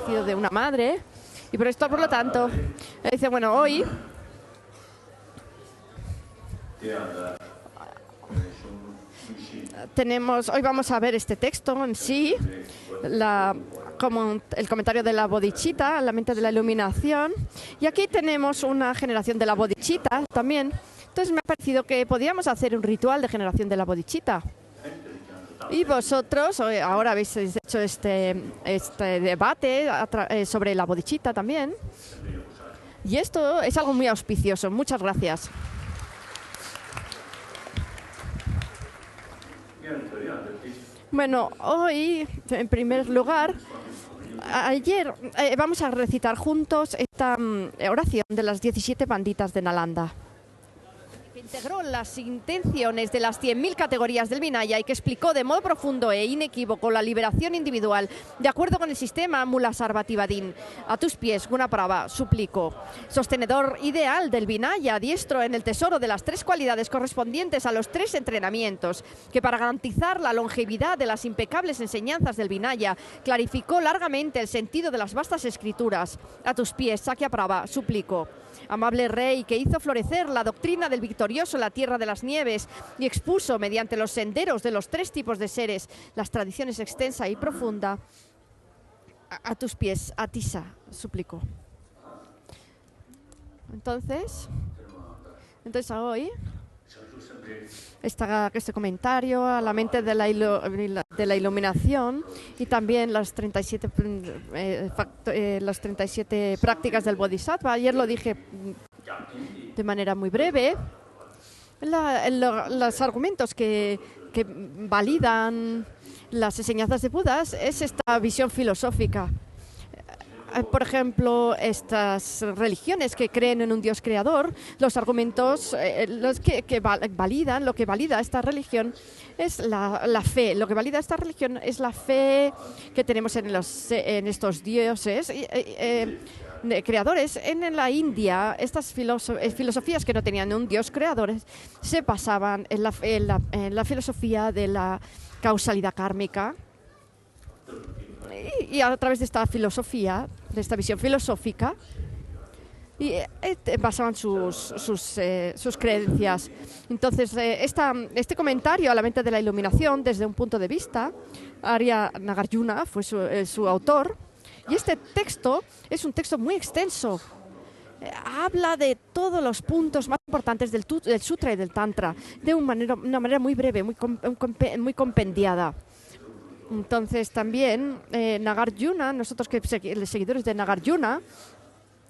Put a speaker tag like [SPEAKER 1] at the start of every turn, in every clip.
[SPEAKER 1] nacido de una madre. Y por esto, por lo tanto, dice, bueno, hoy hoy vamos a ver este texto en sí, como el comentario de la bodhicitta, la mente de la iluminación. Y aquí tenemos una generación de la bodhicitta también. Entonces me ha parecido que podíamos hacer un ritual de generación de la bodhicitta. Y vosotros ahora habéis hecho este debate sobre la bodhicitta también. Y esto es algo muy auspicioso. Muchas gracias. Bueno, hoy, en primer lugar, ayer vamos a recitar juntos esta oración de las 17 banditas de Nalanda, que integró las intenciones de las 100.000 categorías del Vinaya y que explicó de modo profundo e inequívoco la liberación individual de acuerdo con el sistema Mulasarvativadin. A tus pies, Gunaprabha, suplico. Sostenedor ideal del Vinaya, diestro en el tesoro de las 3 cualidades correspondientes a los 3 entrenamientos, que para garantizar la longevidad de las impecables enseñanzas del Vinaya, clarificó largamente el sentido de las vastas escrituras. A tus pies, Sakyaprabha, suplico. Amable rey que hizo florecer la doctrina del victorioso en la tierra de las nieves y expuso mediante los senderos de los 3 tipos de seres las tradiciones extensa y profunda, a tus pies, Atisa, suplico. Entonces hoy este comentario a la mente de la iluminación y también las 37 prácticas del Bodhisattva. Ayer lo dije de manera muy breve. Los argumentos que validan las enseñanzas de Buda es esta visión filosófica. Por ejemplo, estas religiones que creen en un Dios creador, los argumentos lo que valida esta religión es la fe. Lo que valida esta religión es la fe que tenemos en estos dioses creadores. En la India, estas filosofías que no tenían un Dios creador se basaban en la filosofía de la causalidad kármica. Y a través de esta filosofía, de esta visión filosófica, basaban sus creencias. Entonces, este comentario a la mente de la iluminación, desde un punto de vista, Arya Nagarjuna fue su autor, y este texto es un texto muy extenso. Habla de todos los puntos más importantes del Sutra y del Tantra, de una manera muy breve, muy compendiada. Entonces también Nagarjuna, nosotros que seguidores de Nagarjuna,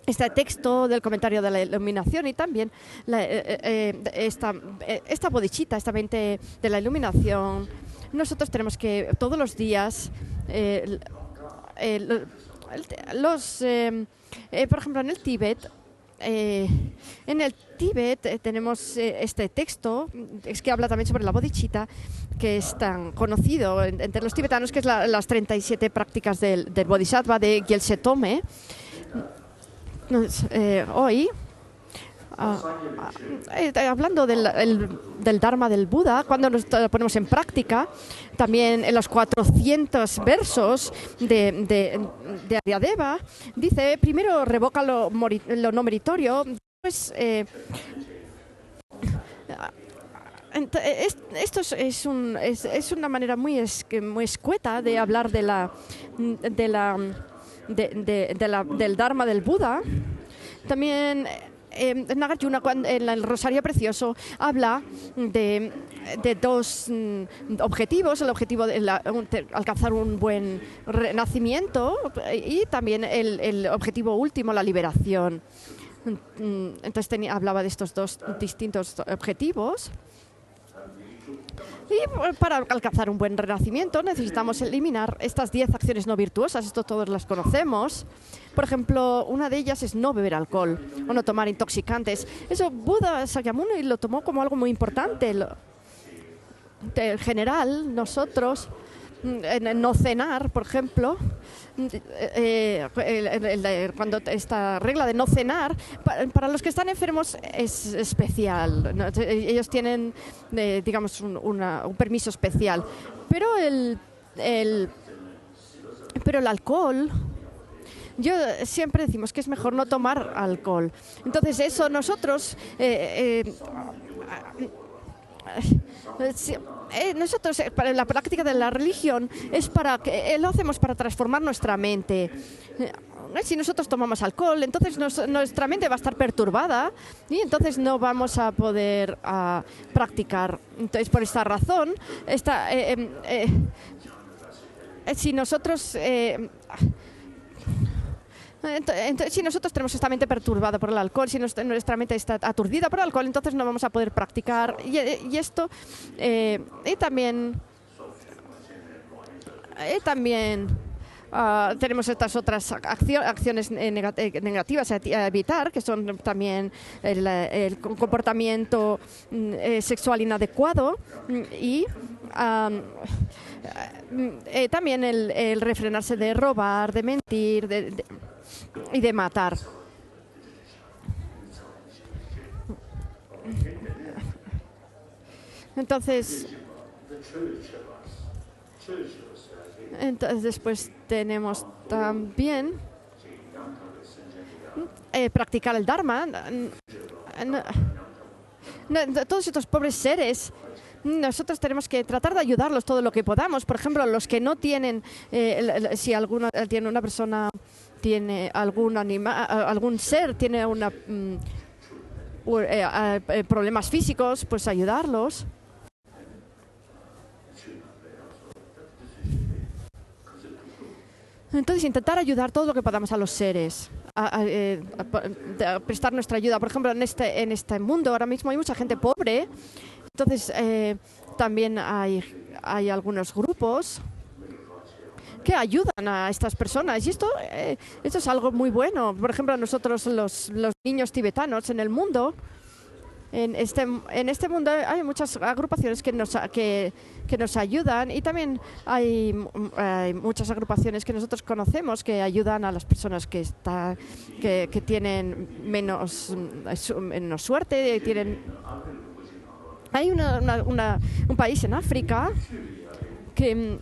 [SPEAKER 1] este texto del comentario de la iluminación y también esta bodhicitta, esta mente de la iluminación, nosotros tenemos que todos los días, por ejemplo en el Tíbet, tenemos este texto que habla también sobre la bodhicitta, que es tan conocido entre los tibetanos, que es las 37 prácticas del Bodhisattva de Gyaltse Tome. Hoy, hablando del Dharma del Buda, cuando nos ponemos en práctica, también en los 400 versos de Aryadeva, dice, primero revoca lo no meritorio, después... esto es una manera muy escueta de hablar del Dharma del Buda. También Nagarjuna, en el Rosario Precioso, habla de 2 objetivos: el objetivo de alcanzar un buen renacimiento y también el objetivo último, la liberación. Entonces hablaba de estos 2 distintos objetivos. Y para alcanzar un buen renacimiento necesitamos eliminar estas 10 acciones no virtuosas. Esto todos las conocemos. Por ejemplo, una de ellas es no beber alcohol o no tomar intoxicantes. Eso Buda Shakyamuni lo tomó como algo muy importante. En general, nosotros, no cenar, por ejemplo, cuando esta regla de no cenar, para los que están enfermos es especial, ¿no? Ellos tienen, digamos, un permiso especial. Pero el alcohol yo siempre decimos que es mejor no tomar alcohol. Entonces eso nosotros nosotros para la práctica de la religión es para que lo hacemos para transformar nuestra mente. Si nosotros tomamos alcohol, entonces nuestra mente va a estar perturbada y entonces no vamos a poder practicar. Entonces, por esta razón, si nosotros si nosotros tenemos esta mente perturbada por el alcohol, si nuestra mente está aturdida por el alcohol, entonces no vamos a poder practicar. Y esto y también tenemos estas otras acciones negativas a evitar, que son también el comportamiento sexual inadecuado y también el refrenarse de robar, de mentir y de matar. Entonces después tenemos también practicar el Dharma. Todos estos pobres seres, nosotros tenemos que tratar de ayudarlos todo lo que podamos. Por ejemplo, los que no tienen, si una persona tiene algún ser tiene problemas físicos, pues ayudarlos. Entonces, intentar ayudar todo lo que podamos a los seres, a prestar nuestra ayuda. Por ejemplo, en este mundo ahora mismo hay mucha gente pobre. Entonces, también hay algunos grupos que ayudan a estas personas. Y esto es algo muy bueno. Por ejemplo, nosotros los niños tibetanos en el mundo, en este mundo hay muchas agrupaciones que nos ayudan, y también hay muchas agrupaciones que nosotros conocemos que ayudan a las personas que tienen menos suerte. Hay un país en África que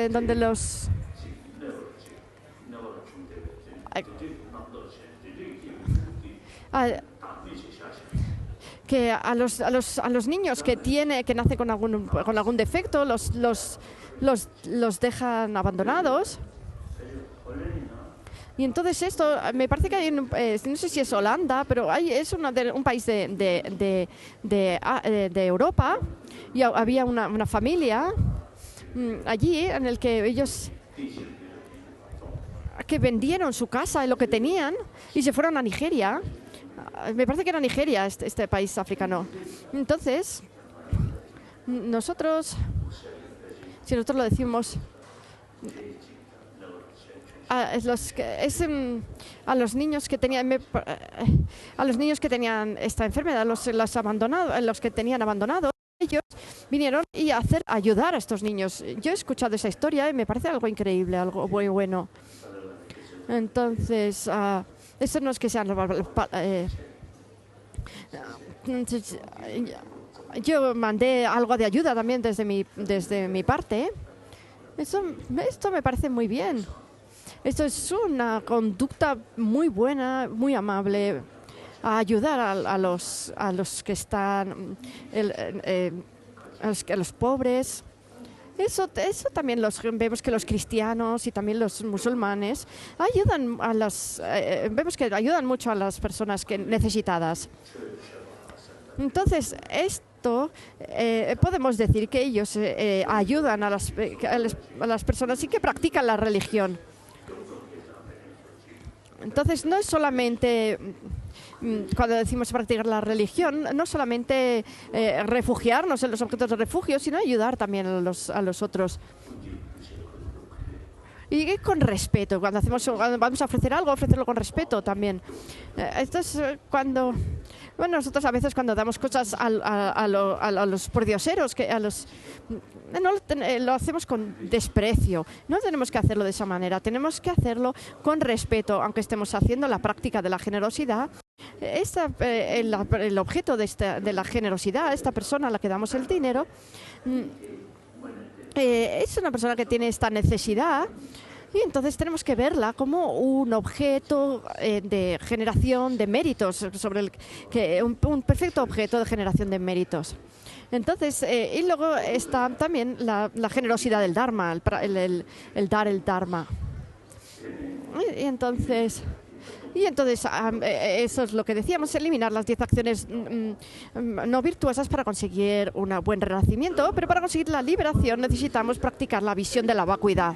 [SPEAKER 1] donde los que a los niños que nacen con algún defecto los dejan abandonados. Y entonces esto, me parece que hay, no sé si es Holanda, pero es un país de Europa, y había una familia allí en el que ellos que vendieron su casa y lo que tenían y se fueron a Nigeria. Me parece que era Nigeria, este país africano. Entonces, si nosotros lo decimos a los niños que tenían esta enfermedad, los que tenían abandonados, ellos vinieron y ayudar a estos niños. Yo he escuchado esa historia y me parece algo increíble, algo muy bueno. Entonces, eso no es que sean yo mandé algo de ayuda también desde mi parte. Esto me parece muy bien. Esto es una conducta muy buena, muy amable, a ayudar a los que están, a los pobres. Eso también vemos que los cristianos y también los musulmanes vemos que ayudan mucho a las personas necesitadas. Entonces, esto podemos decir que ellos ayudan a las personas y que practican la religión. Entonces, no es solamente, cuando decimos practicar la religión, no solamente refugiarnos en los objetos de refugio, sino ayudar también a los otros. Y con respeto, cuando vamos a ofrecer algo, ofrecerlo con respeto también. Esto es cuando... Bueno, nosotros a veces cuando damos cosas a los pordioseros, lo hacemos con desprecio. No tenemos que hacerlo de esa manera, tenemos que hacerlo con respeto, aunque estemos haciendo la práctica de la generosidad. El objeto de la generosidad, esta persona a la que damos el dinero, es una persona que tiene esta necesidad. Y entonces tenemos que verla como un objeto de generación de méritos, un perfecto objeto de generación de méritos. Entonces, y luego está también la generosidad del Dharma, el dar el Dharma. Y entonces, eso es lo que decíamos, eliminar las 10 acciones no virtuosas para conseguir un buen renacimiento, pero para conseguir la liberación necesitamos practicar la visión de la vacuidad.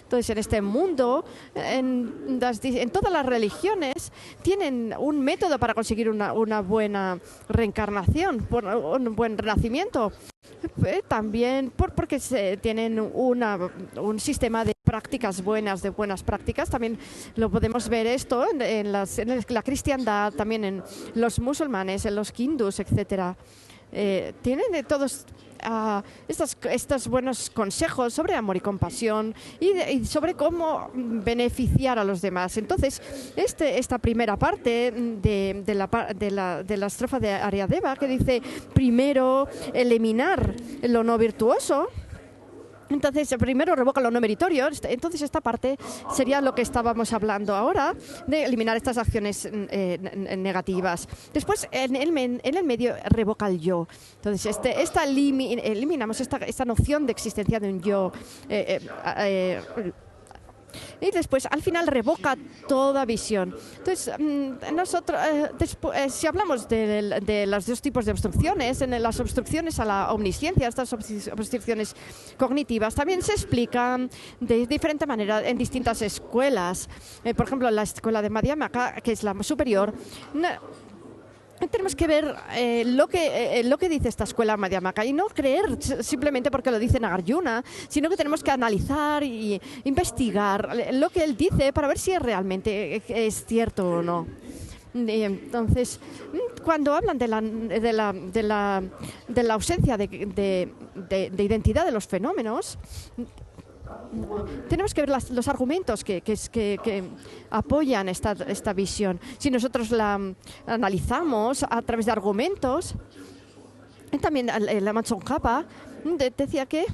[SPEAKER 1] Entonces, en este mundo, en todas las religiones, tienen un método para conseguir una buena reencarnación, un buen renacimiento. También porque tienen un sistema de prácticas buenas, de buenas prácticas. También lo podemos ver esto en la cristiandad, también en los musulmanes, en los hindús, etcétera. Tienen de todos estos buenos consejos sobre amor y compasión y sobre cómo beneficiar a los demás. Entonces, esta primera parte de la estrofa de Aryadeva, que dice primero eliminar lo no virtuoso. Entonces, primero revoca lo no meritorio. Entonces, esta parte sería lo que estábamos hablando ahora, de eliminar estas acciones negativas. Después, en el medio, revoca el yo. Entonces, eliminamos esta noción de existencia de un yo. Y después, al final, revoca toda visión. Entonces, nosotros, si hablamos de los dos tipos de obstrucciones, en las obstrucciones a la omnisciencia, estas obstrucciones cognitivas, también se explican de diferente manera en distintas escuelas. Por ejemplo, la escuela de Madhyamaka, que es la superior, tenemos que ver lo que dice esta escuela Madhyamaka y no creer simplemente porque lo dice Nagarjuna, sino que tenemos que analizar y investigar lo que él dice para ver si realmente es cierto o no. Entonces, cuando hablan de la ausencia de identidad de los fenómenos, tenemos que ver los argumentos que apoyan esta visión. Si nosotros la analizamos a través de argumentos, también la Tsongkhapa decía que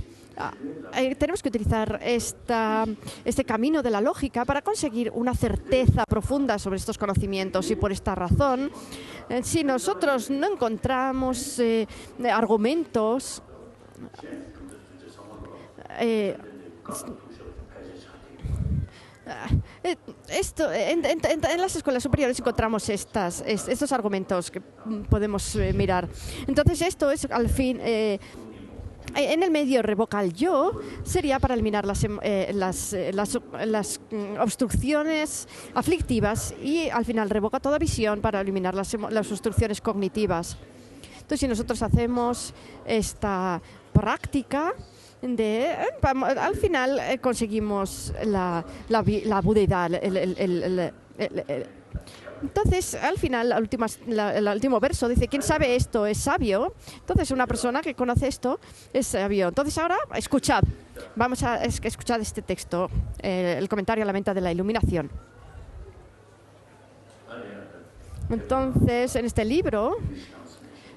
[SPEAKER 1] tenemos que utilizar este camino de la lógica para conseguir una certeza profunda sobre estos conocimientos, y por esta razón, si nosotros no encontramos argumentos en las escuelas superiores encontramos estos argumentos que podemos mirar. Entonces, esto es al fin en el medio revoca el yo, sería para eliminar las obstrucciones aflictivas, y al final revoca toda visión para eliminar las obstrucciones cognitivas. Entonces, si nosotros hacemos esta práctica, al final conseguimos la budeidad. Entonces, al final, el último verso dice: quien sabe esto es sabio. Entonces, una persona que conoce esto es sabio. Entonces, ahora, escuchad. Vamos a escuchar este texto, el comentario a la venta de la iluminación. Entonces, en este libro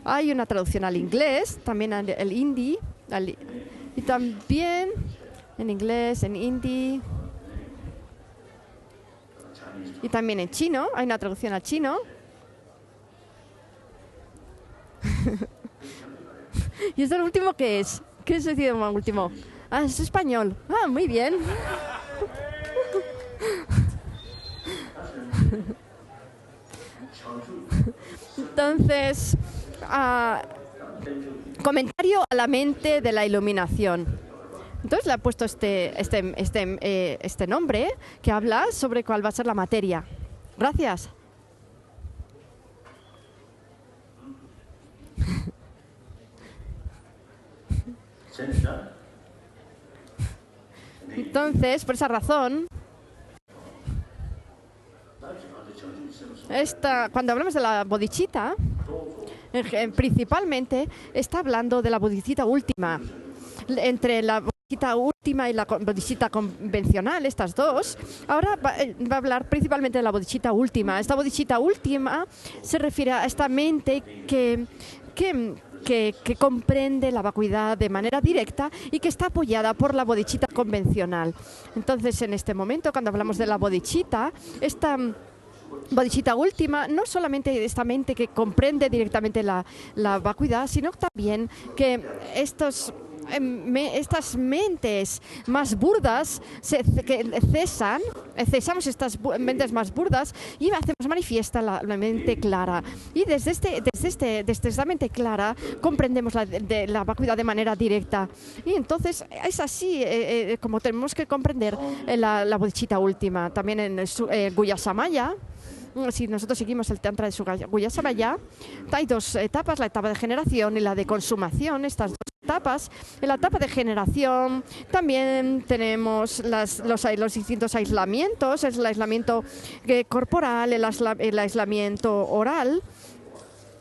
[SPEAKER 1] hay una traducción al inglés, también al hindi, y también en inglés, en hindi, y también en chino. Hay una traducción al chino. ¿Y esto lo último qué es? ¿Qué es el idioma último? Ah, es español. Ah, muy bien. Entonces, comentario a la mente de la iluminación. Entonces le ha puesto este nombre que habla sobre cuál va a ser la materia. Gracias. Entonces, por esa razón, cuando hablamos de la bodhicitta, principalmente está hablando de la bodhicitta última. Entre la bodhicitta última y la bodhicitta convencional, estas dos, ahora va a hablar principalmente de la bodhicitta última. Esta bodhicitta última se refiere a esta mente que que comprende la vacuidad de manera directa y que está apoyada por la bodhicitta convencional. Entonces, en este momento, cuando hablamos de la bodhicitta, esta bodhicitta última no solamente esta mente que comprende directamente la vacuidad, sino también que estas mentes más burdas cesamos estas mentes más burdas y hacemos manifiesta la mente clara. Y desde esta mente clara comprendemos la vacuidad de manera directa. Y entonces es así como tenemos que comprender la bodhicitta última. También en Guhya Samaya, si nosotros seguimos el Tantra de Guhya Samaya, hay dos etapas, la etapa de generación y la de consumación. Estas dos etapas. En la etapa de generación también tenemos los distintos aislamientos, es el aislamiento corporal, el aislamiento oral,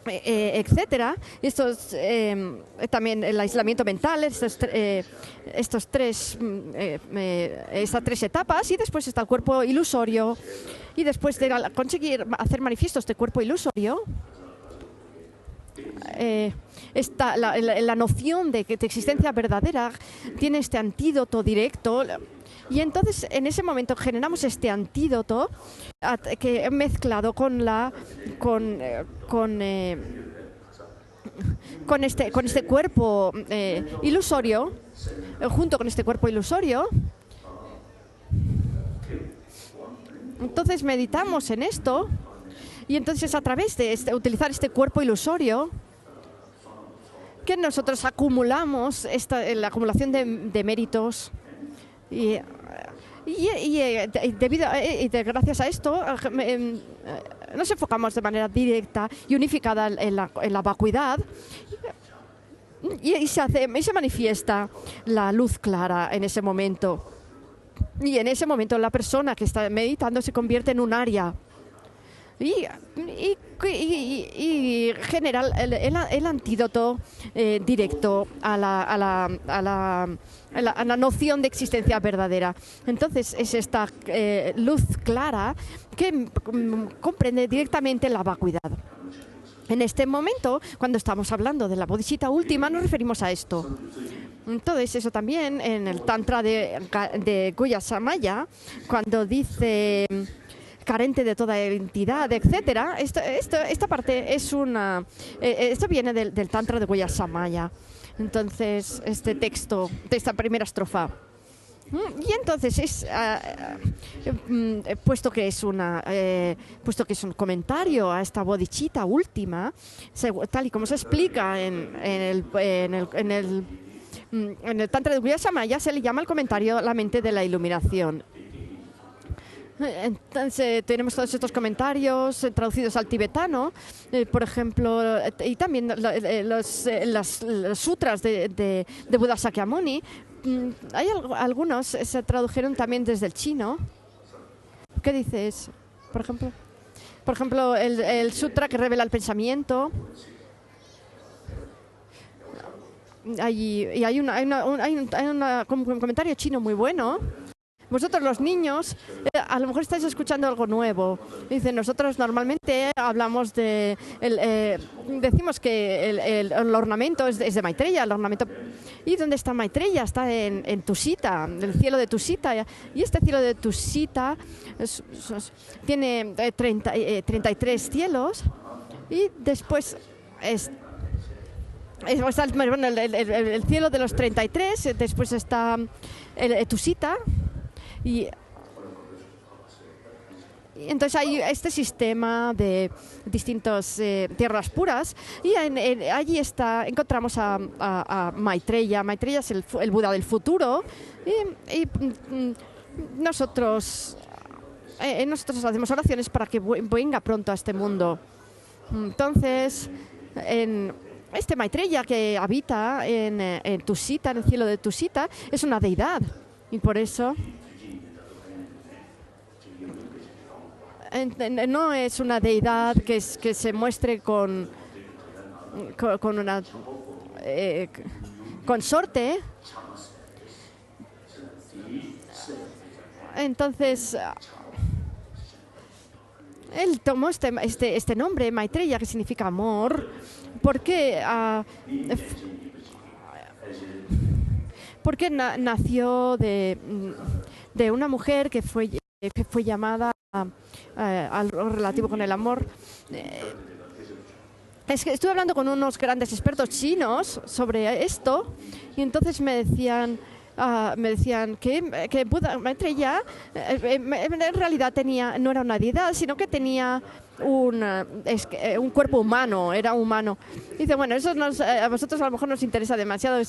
[SPEAKER 1] etcétera. También el aislamiento mental, estas tres etapas, y después está el cuerpo ilusorio. Y después de conseguir hacer manifiesto este cuerpo ilusorio, la noción de existencia verdadera tiene este antídoto directo. Y entonces, en ese momento, generamos este antídoto que mezclado con este cuerpo ilusorio, junto con este cuerpo ilusorio. Entonces meditamos en esto y entonces a través de utilizar este cuerpo ilusorio que nosotros acumulamos la acumulación de méritos y gracias a esto nos enfocamos de manera directa y unificada en la vacuidad y se manifiesta la luz clara en ese momento. Y en ese momento la persona que está meditando se convierte en un Arya y genera el antídoto directo a la noción de existencia verdadera. Entonces es esta luz clara que comprende directamente la vacuidad. En este momento, cuando estamos hablando de la bodhicitta última, nos referimos a esto. Entonces, eso también en el Tantra de Guhya Samaya, cuando dice carente de toda entidad, etcétera, esta parte es esto viene del Tantra de Guhya Samaya. Entonces, este texto de esta primera estrofa. Y entonces puesto que es un comentario a esta bodhicitta última, tal y como se explica en el Tantra de Guhya Samaya, se le llama el comentario la mente de la iluminación. Entonces tenemos todos estos comentarios traducidos al tibetano, por ejemplo, y también los sutras de Buda Sakyamuni. Hay algunos se tradujeron también desde el chino. ¿Qué dices? Por ejemplo, el sutra que revela el pensamiento. Hay un comentario chino muy bueno. Vosotros los niños, a lo mejor estáis escuchando algo nuevo. Dicen, nosotros normalmente hablamos decimos que el ornamento es de Maitreya, el ornamento. ¿Y dónde está Maitreya? Está en Tusita, el cielo de Tusita. Y este cielo de Tusita tiene 33 cielos y después está el cielo de los 33, después está el Tusita. Y entonces hay este sistema de distintas tierras puras y allí encontramos a Maitreya. Maitreya es el Buda del futuro y nosotros hacemos oraciones para que venga pronto a este mundo. Entonces, este Maitreya que habita en Tusita, en el cielo de Tusita, es una deidad y por eso no es una deidad que se muestre con una consorte. Entonces él tomó este nombre, Maitreya, que significa amor, porque nació de una mujer que fue llamada algo relativo con el amor. Es que estuve hablando con unos grandes expertos chinos sobre esto y entonces me decían que Buda Maitreya en realidad no era una deidad, sino que tenía un cuerpo humano, era humano. Dice, bueno, eso a vosotros a lo mejor nos interesa demasiado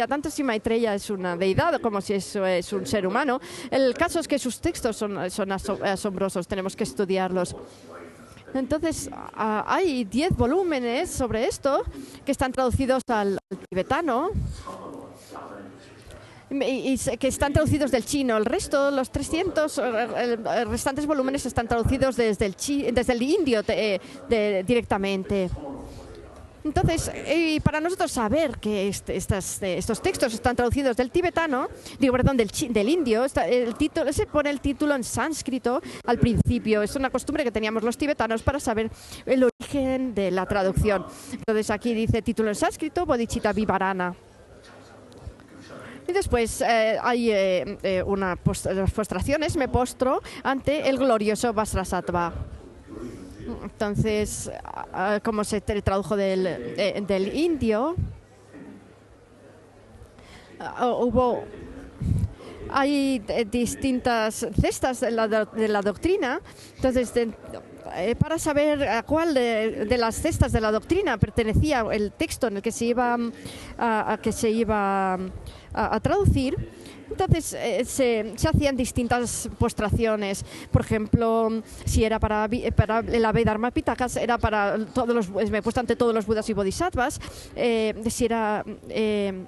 [SPEAKER 1] tanto si Maitreya es una deidad como si eso es un ser humano. El caso es que sus textos son asombrosos, tenemos que estudiarlos. Entonces, hay 10 volúmenes sobre esto que están traducidos al tibetano y que están traducidos del chino. El resto, los 300 restantes volúmenes están traducidos desde el indio directamente. Entonces, para nosotros saber que estos textos están traducidos del tibetano, del indio, se pone el título en sánscrito al principio. Es una costumbre que teníamos los tibetanos para saber el origen de la traducción. Entonces, aquí dice título en sánscrito, Bodhicitta Vivarana. Y después hay las postraciones, me postro ante el glorioso Vajrasattva. Entonces, como se tradujo del indio, hay distintas cestas de la doctrina. Entonces, para saber a cuál de las cestas de la doctrina pertenecía el texto en el que se iba a traducir, entonces se hacían distintas postraciones. Por ejemplo, si era para el Abhidharma Pitaka, era para me he puesto ante todos los Budas y Bodhisattvas. Si era el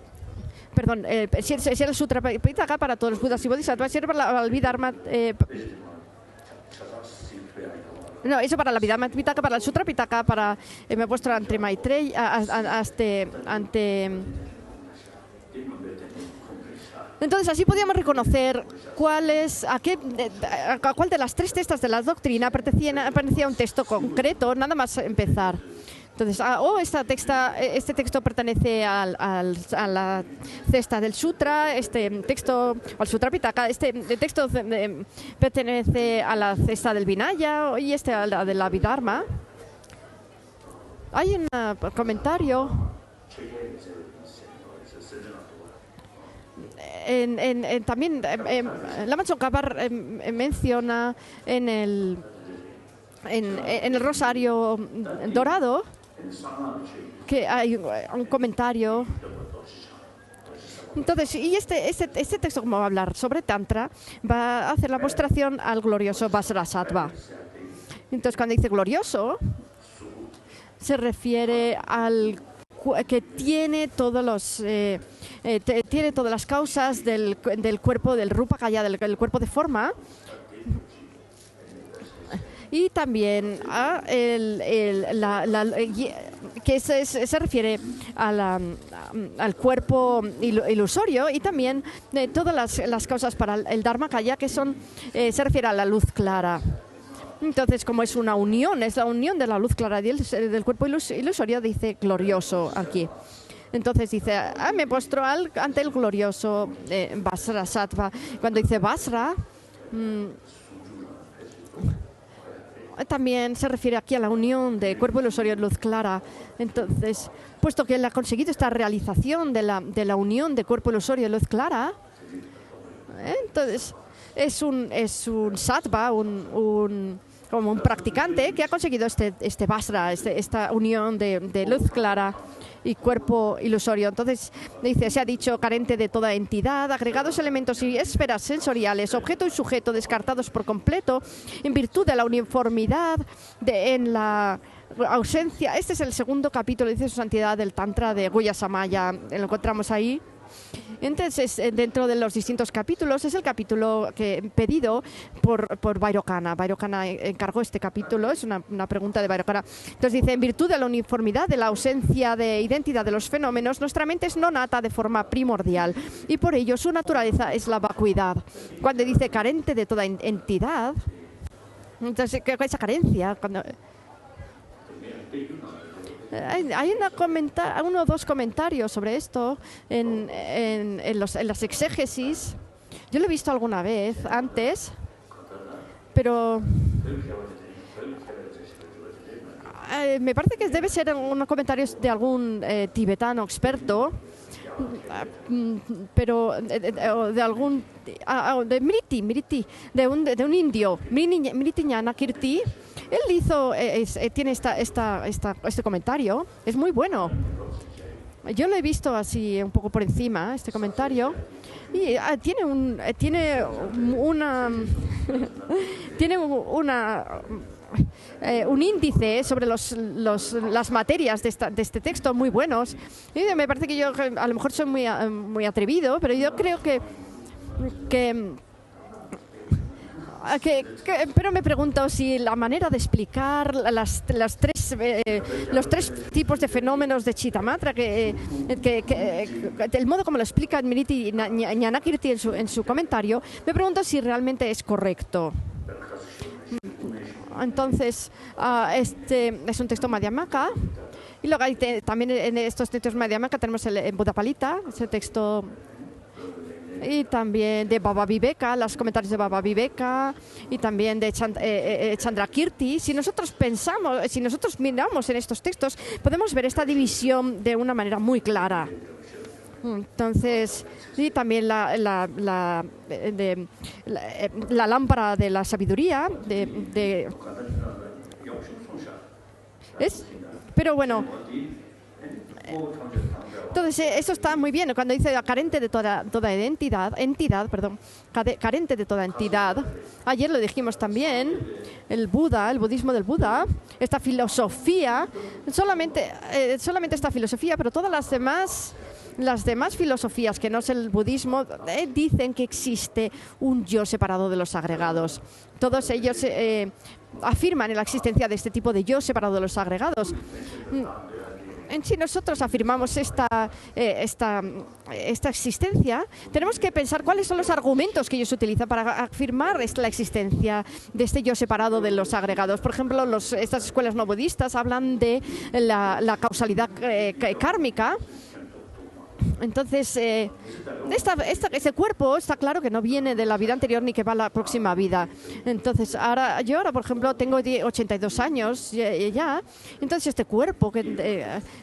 [SPEAKER 1] Sutra Pitaka para todos los Budas y Bodhisattvas, si era para el Abhidharma no, eso para la Abhidharma Pitaka, para el Sutra Pitaka, me he puesto ante Maitreya, Entonces, así podíamos reconocer a cuál de las 3 cestas de la doctrina pertenecía a un texto concreto, nada más empezar. Entonces, este texto pertenece a la cesta del Sutra, este texto al Sutra Pitaka, este texto pertenece a la cesta del Vinaya y a la del Abhidharma. Hay un comentario también Lama Tsongkhapa menciona en el Rosario Dorado que hay un comentario. Entonces, y este texto, como va a hablar sobre Tantra, va a hacer la mostración al glorioso Vajrasattva. Entonces, cuando dice glorioso, se refiere al que tiene todas las causas del cuerpo, del Rupa Kaya, del cuerpo de forma, y también que se refiere al cuerpo ilusorio, y también todas las causas para el Dharma Kaya, que se refiere a la luz clara. Entonces, como es una unión, es la unión de la luz clara del cuerpo ilusorio, dice glorioso aquí. Entonces dice, me postro ante el glorioso Vajrasattva. Cuando dice Vajra, también se refiere aquí a la unión de cuerpo ilusorio y luz clara. Entonces, puesto que él ha conseguido esta realización de la unión de cuerpo ilusorio y luz clara, entonces es un sattva, como un practicante que ha conseguido este Vajra, esta unión de luz clara y cuerpo ilusorio. Entonces, dice, se ha dicho carente de toda entidad, agregados elementos y esferas sensoriales, objeto y sujeto descartados por completo, en virtud de la uniformidad en la ausencia. Este es el segundo capítulo, dice su santidad, del Tantra de Guya Samaya. Lo encontramos ahí. Entonces, dentro de los distintos capítulos, es el capítulo pedido por Vairocana. Vairocana encargó este capítulo, es una pregunta de Vairocana. Entonces dice, en virtud de la uniformidad, de la ausencia de identidad de los fenómenos, nuestra mente es no nata de forma primordial, y por ello su naturaleza es la vacuidad. Cuando dice carente de toda entidad, Entonces, esa carencia. Hay uno o dos comentarios sobre esto en las exégesis. Yo lo he visto alguna vez antes, pero me parece que debe ser unos comentarios de algún tibetano experto, pero de algún de Mriti, de un indio, Mriti Ñanakirti. Él tiene este comentario, es muy bueno. Yo lo he visto así un poco por encima, este comentario, y tiene un índice sobre las materias de este texto muy buenos. Y me parece que yo a lo mejor soy muy atrevido, pero yo creo pero me pregunto si la manera de explicar los tres tipos de fenómenos de Chittamatra, el modo como lo explica Mriti Ñanakirti en su comentario, me pregunto si realmente es correcto. Entonces, este es un texto Madhyamaka. Y luego también en estos textos Madhyamaka tenemos el Buddhapalita, ese texto. Y también de Baba Viveka, los comentarios de Baba Viveka, y también de Chandrakirti. Si nosotros miramos en estos textos, podemos ver esta división de una manera muy clara. Entonces, y también la lámpara de la sabiduría, pero bueno. Entonces, eso está muy bien. Cuando dice carente de toda carente de toda entidad. Ayer lo dijimos también, el budismo del Buda, esta filosofía, solamente esta filosofía, pero todas las demás filosofías que no es el budismo dicen que existe un yo separado de los agregados. Todos ellos afirman en la existencia de este tipo de yo separado de los agregados. Si nosotros afirmamos esta existencia, tenemos que pensar cuáles son los argumentos que ellos utilizan para afirmar la existencia de este yo separado de los agregados. Por ejemplo, estas escuelas no budistas hablan de la causalidad kármica. Entonces, ese cuerpo está claro que no viene de la vida anterior ni que va a la próxima vida. Entonces, yo ahora, por ejemplo, tengo 82 años ya. Entonces, este cuerpo,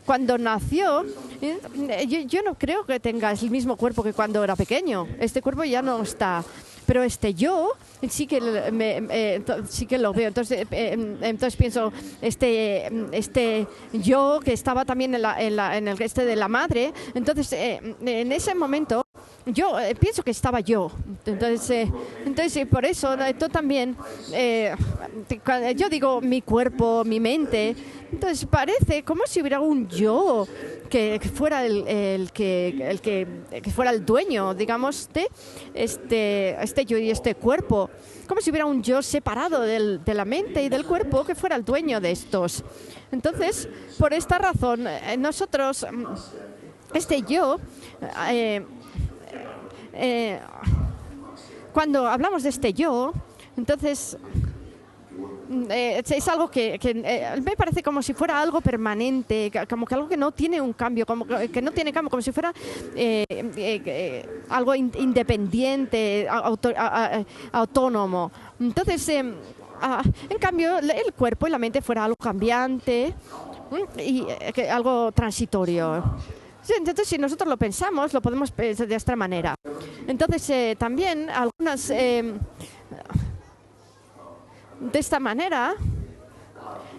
[SPEAKER 1] cuando nació, yo no creo que tenga el mismo cuerpo que cuando era pequeño. Este cuerpo ya no está. Pero este yo sí que lo veo. Entonces pienso, este yo que estaba también en el de la madre, entonces en ese momento yo pienso que estaba yo. Entonces por eso tú también, yo digo mi cuerpo, mi mente. Entonces parece como si hubiera un yo que fuera que fuera el dueño, digamos, de este yo y este cuerpo. Como si hubiera un yo separado de la mente y del cuerpo que fuera el dueño de estos. Entonces, por esta razón, nosotros, este yo, cuando hablamos de este yo, entonces es algo que me parece como si fuera algo permanente, como que algo que no tiene un cambio, como si fuera algo independiente, autónomo. Entonces, en cambio, el cuerpo y la mente fuera algo cambiante y algo transitorio. Entonces, si nosotros lo pensamos, lo podemos pensar de esta manera. Entonces, también algunas... de esta manera,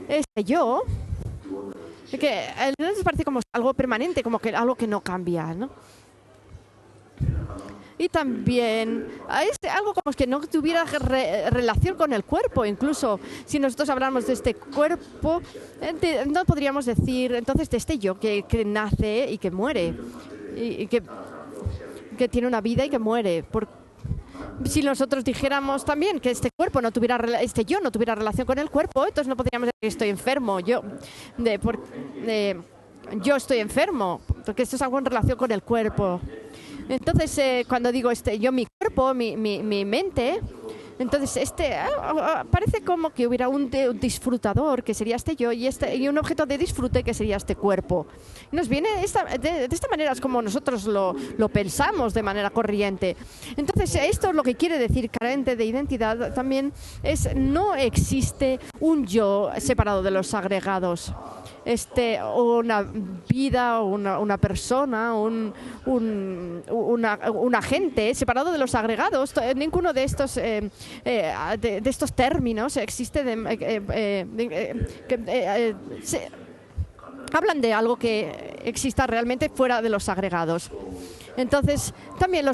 [SPEAKER 1] este yo, que nos parece como algo permanente, como que algo que no cambia, ¿no? Y también es algo como que no tuviera relación con el cuerpo. Incluso si nosotros hablamos de este cuerpo, no podríamos decir entonces de este yo que nace y que muere, y que tiene una vida y que muere. Si nosotros dijéramos también que este yo no tuviera relación con el cuerpo, entonces no podríamos decir que estoy enfermo. Yo estoy enfermo, porque esto es algo en relación con el cuerpo. Entonces, cuando digo mi cuerpo, mi mente, Entonces, parece como que hubiera un disfrutador, que sería este yo, y un objeto de disfrute, que sería este cuerpo. Nos viene de esta manera, es como nosotros lo pensamos de manera corriente. Entonces, esto es lo que quiere decir carente de identidad también, no existe un yo separado de los agregados. Una vida, una persona, un agente separado de los agregados. Ninguno de estos términos existe. Hablan de algo que exista realmente fuera de los agregados. Entonces, también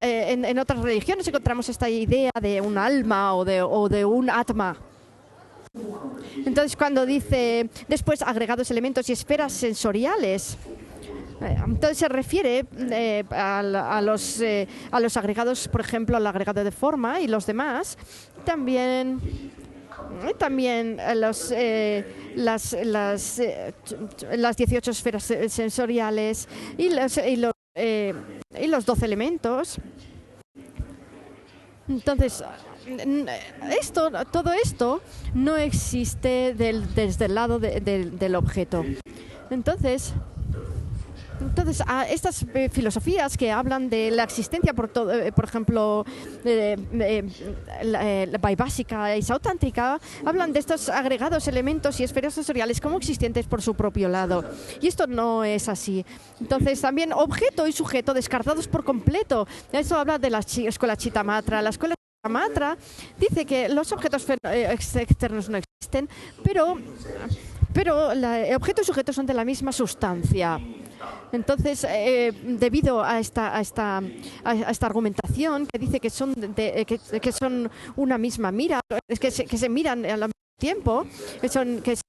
[SPEAKER 1] en otras religiones encontramos esta idea de un alma o de un atma. Entonces, cuando dice después agregados elementos y esferas sensoriales, entonces se refiere a los agregados, por ejemplo, al agregado de forma y los demás. También las 18 esferas sensoriales y los 12 elementos. Entonces, todo esto no existe desde el lado del objeto. Entonces, estas filosofías que hablan de la existencia, por ejemplo, la vaibhásica y sautántrica, hablan de estos agregados elementos y esferas sensoriales como existentes por su propio lado. Y esto no es así. Entonces, también objeto y sujeto descartados por completo. Eso habla de la escuela Chittamatra. La escuela Chittamatra dice que los objetos externos no existen, pero objeto y sujeto son de la misma sustancia. Entonces, debido a esta argumentación que dice que son una misma mira, que se miran al mismo tiempo, entonces,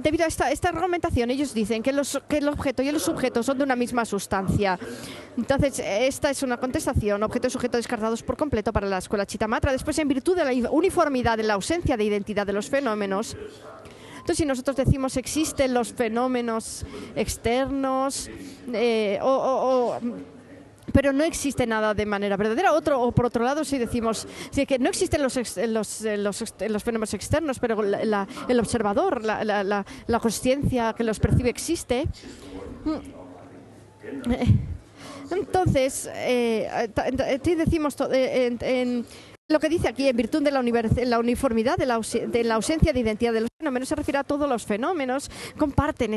[SPEAKER 1] debido a esta argumentación, ellos dicen que el objeto y el sujeto son de una misma sustancia. Entonces, esta es una contestación, objeto y sujeto descartados por completo para la escuela Chittamatra. Después, en virtud de la uniformidad, de la ausencia de identidad de los fenómenos, entonces, si nosotros decimos existen los fenómenos externos, pero no existe nada de manera verdadera, o por otro lado, si decimos que no existen los fenómenos externos, pero el observador, la consciencia que los percibe existe, entonces, decimos lo que dice aquí, en virtud de la uniformidad de la ausencia de identidad de los fenómenos, se refiere a todos los fenómenos, comparten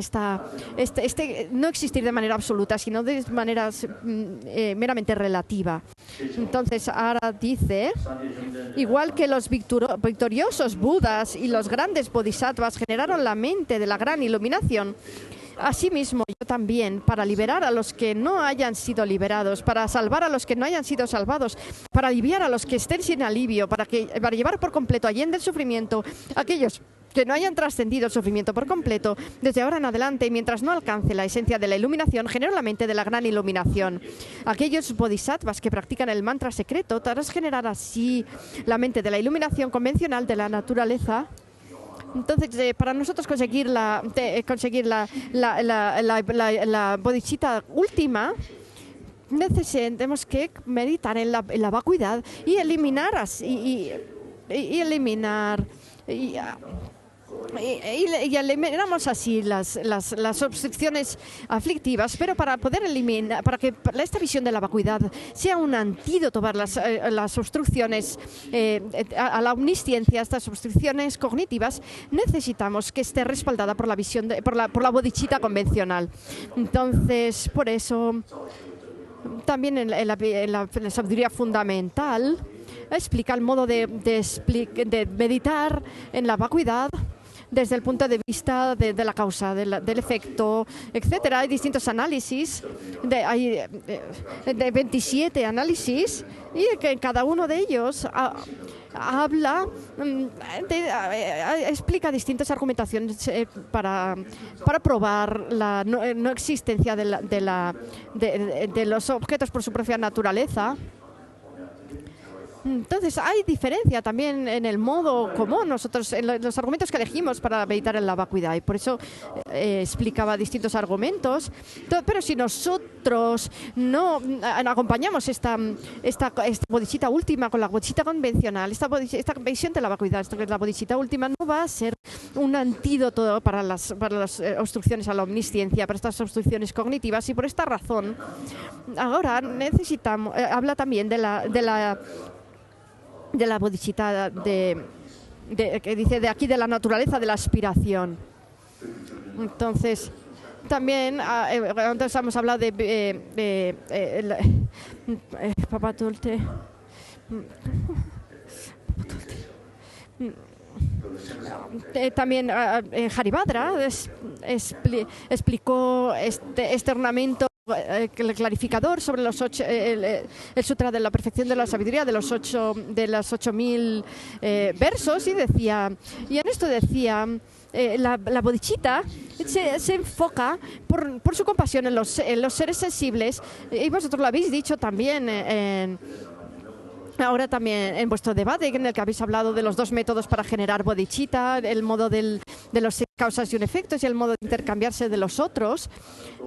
[SPEAKER 1] no existir de manera absoluta, sino de manera meramente relativa. Entonces, ahora dice, igual que los victoriosos Budas y los grandes bodhisattvas generaron la mente de la gran iluminación, asimismo, yo también, para liberar a los que no hayan sido liberados, para salvar a los que no hayan sido salvados, para aliviar a los que estén sin alivio, para llevar por completo allende el sufrimiento a aquellos que no hayan trascendido el sufrimiento por completo, desde ahora en adelante, mientras no alcance la esencia de la iluminación, genero la mente de la gran iluminación. Aquellos bodhisattvas que practican el mantra secreto, tras generar así la mente de la iluminación convencional de la naturaleza. Entonces, para nosotros conseguir la bodhicitta última, tenemos que meditar en la vacuidad y eliminar y eliminamos así las obstrucciones aflictivas, pero para poder eliminar, para que esta visión de la vacuidad sea un antídoto para las obstrucciones a la omnisciencia, estas obstrucciones cognitivas, necesitamos que esté respaldada por la visión por la bodhicitta convencional. Entonces, por eso también en la sabiduría fundamental explica el modo de meditar en la vacuidad desde el punto de vista de la causa, del efecto, etcétera. Hay distintos análisis, hay 27 análisis, y que cada uno de ellos explica distintas argumentaciones para probar la no existencia de los objetos por su propia naturaleza. Entonces, hay diferencia también en el modo común, nosotros, en los argumentos que elegimos para meditar en la vacuidad, y por eso explicaba distintos argumentos. Pero si nosotros no acompañamos esta bodhisattva última con la bodhisattva convencional, esta visión de la vacuidad, la bodhisattva última no va a ser un antídoto para las obstrucciones a la omnisciencia, para estas obstrucciones cognitivas, y por esta razón ahora necesitamos, habla también de la bodhisattva que dice de aquí, de la naturaleza de la aspiración. Entonces, también antes hemos hablado de Papatulte. También Haribhadra explicó este ornamento clarificador sobre los el Sutra de la Perfección de la Sabiduría de las 8.000 versos, y en esto decía la bodhisattva se enfoca por su compasión en los seres sensibles, y vosotros lo habéis dicho también ahora también en vuestro debate, en el que habéis hablado de los dos métodos para generar bodhicitta, el modo de los causas y un efectos y el modo de intercambiarse de los otros.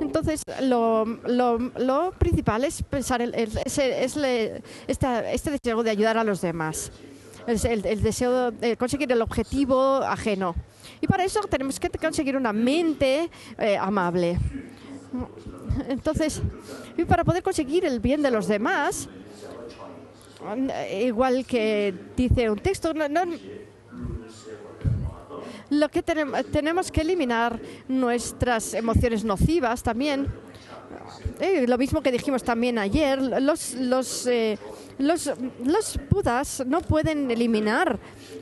[SPEAKER 1] Entonces, lo principal es pensar este deseo de ayudar a los demás, el deseo de conseguir el objetivo ajeno. Y para eso tenemos que conseguir una mente amable. Entonces, y para poder conseguir el bien de los demás, igual que dice un texto, lo que tenemos que eliminar nuestras emociones nocivas también. Lo mismo que dijimos también ayer, los budas no pueden eliminar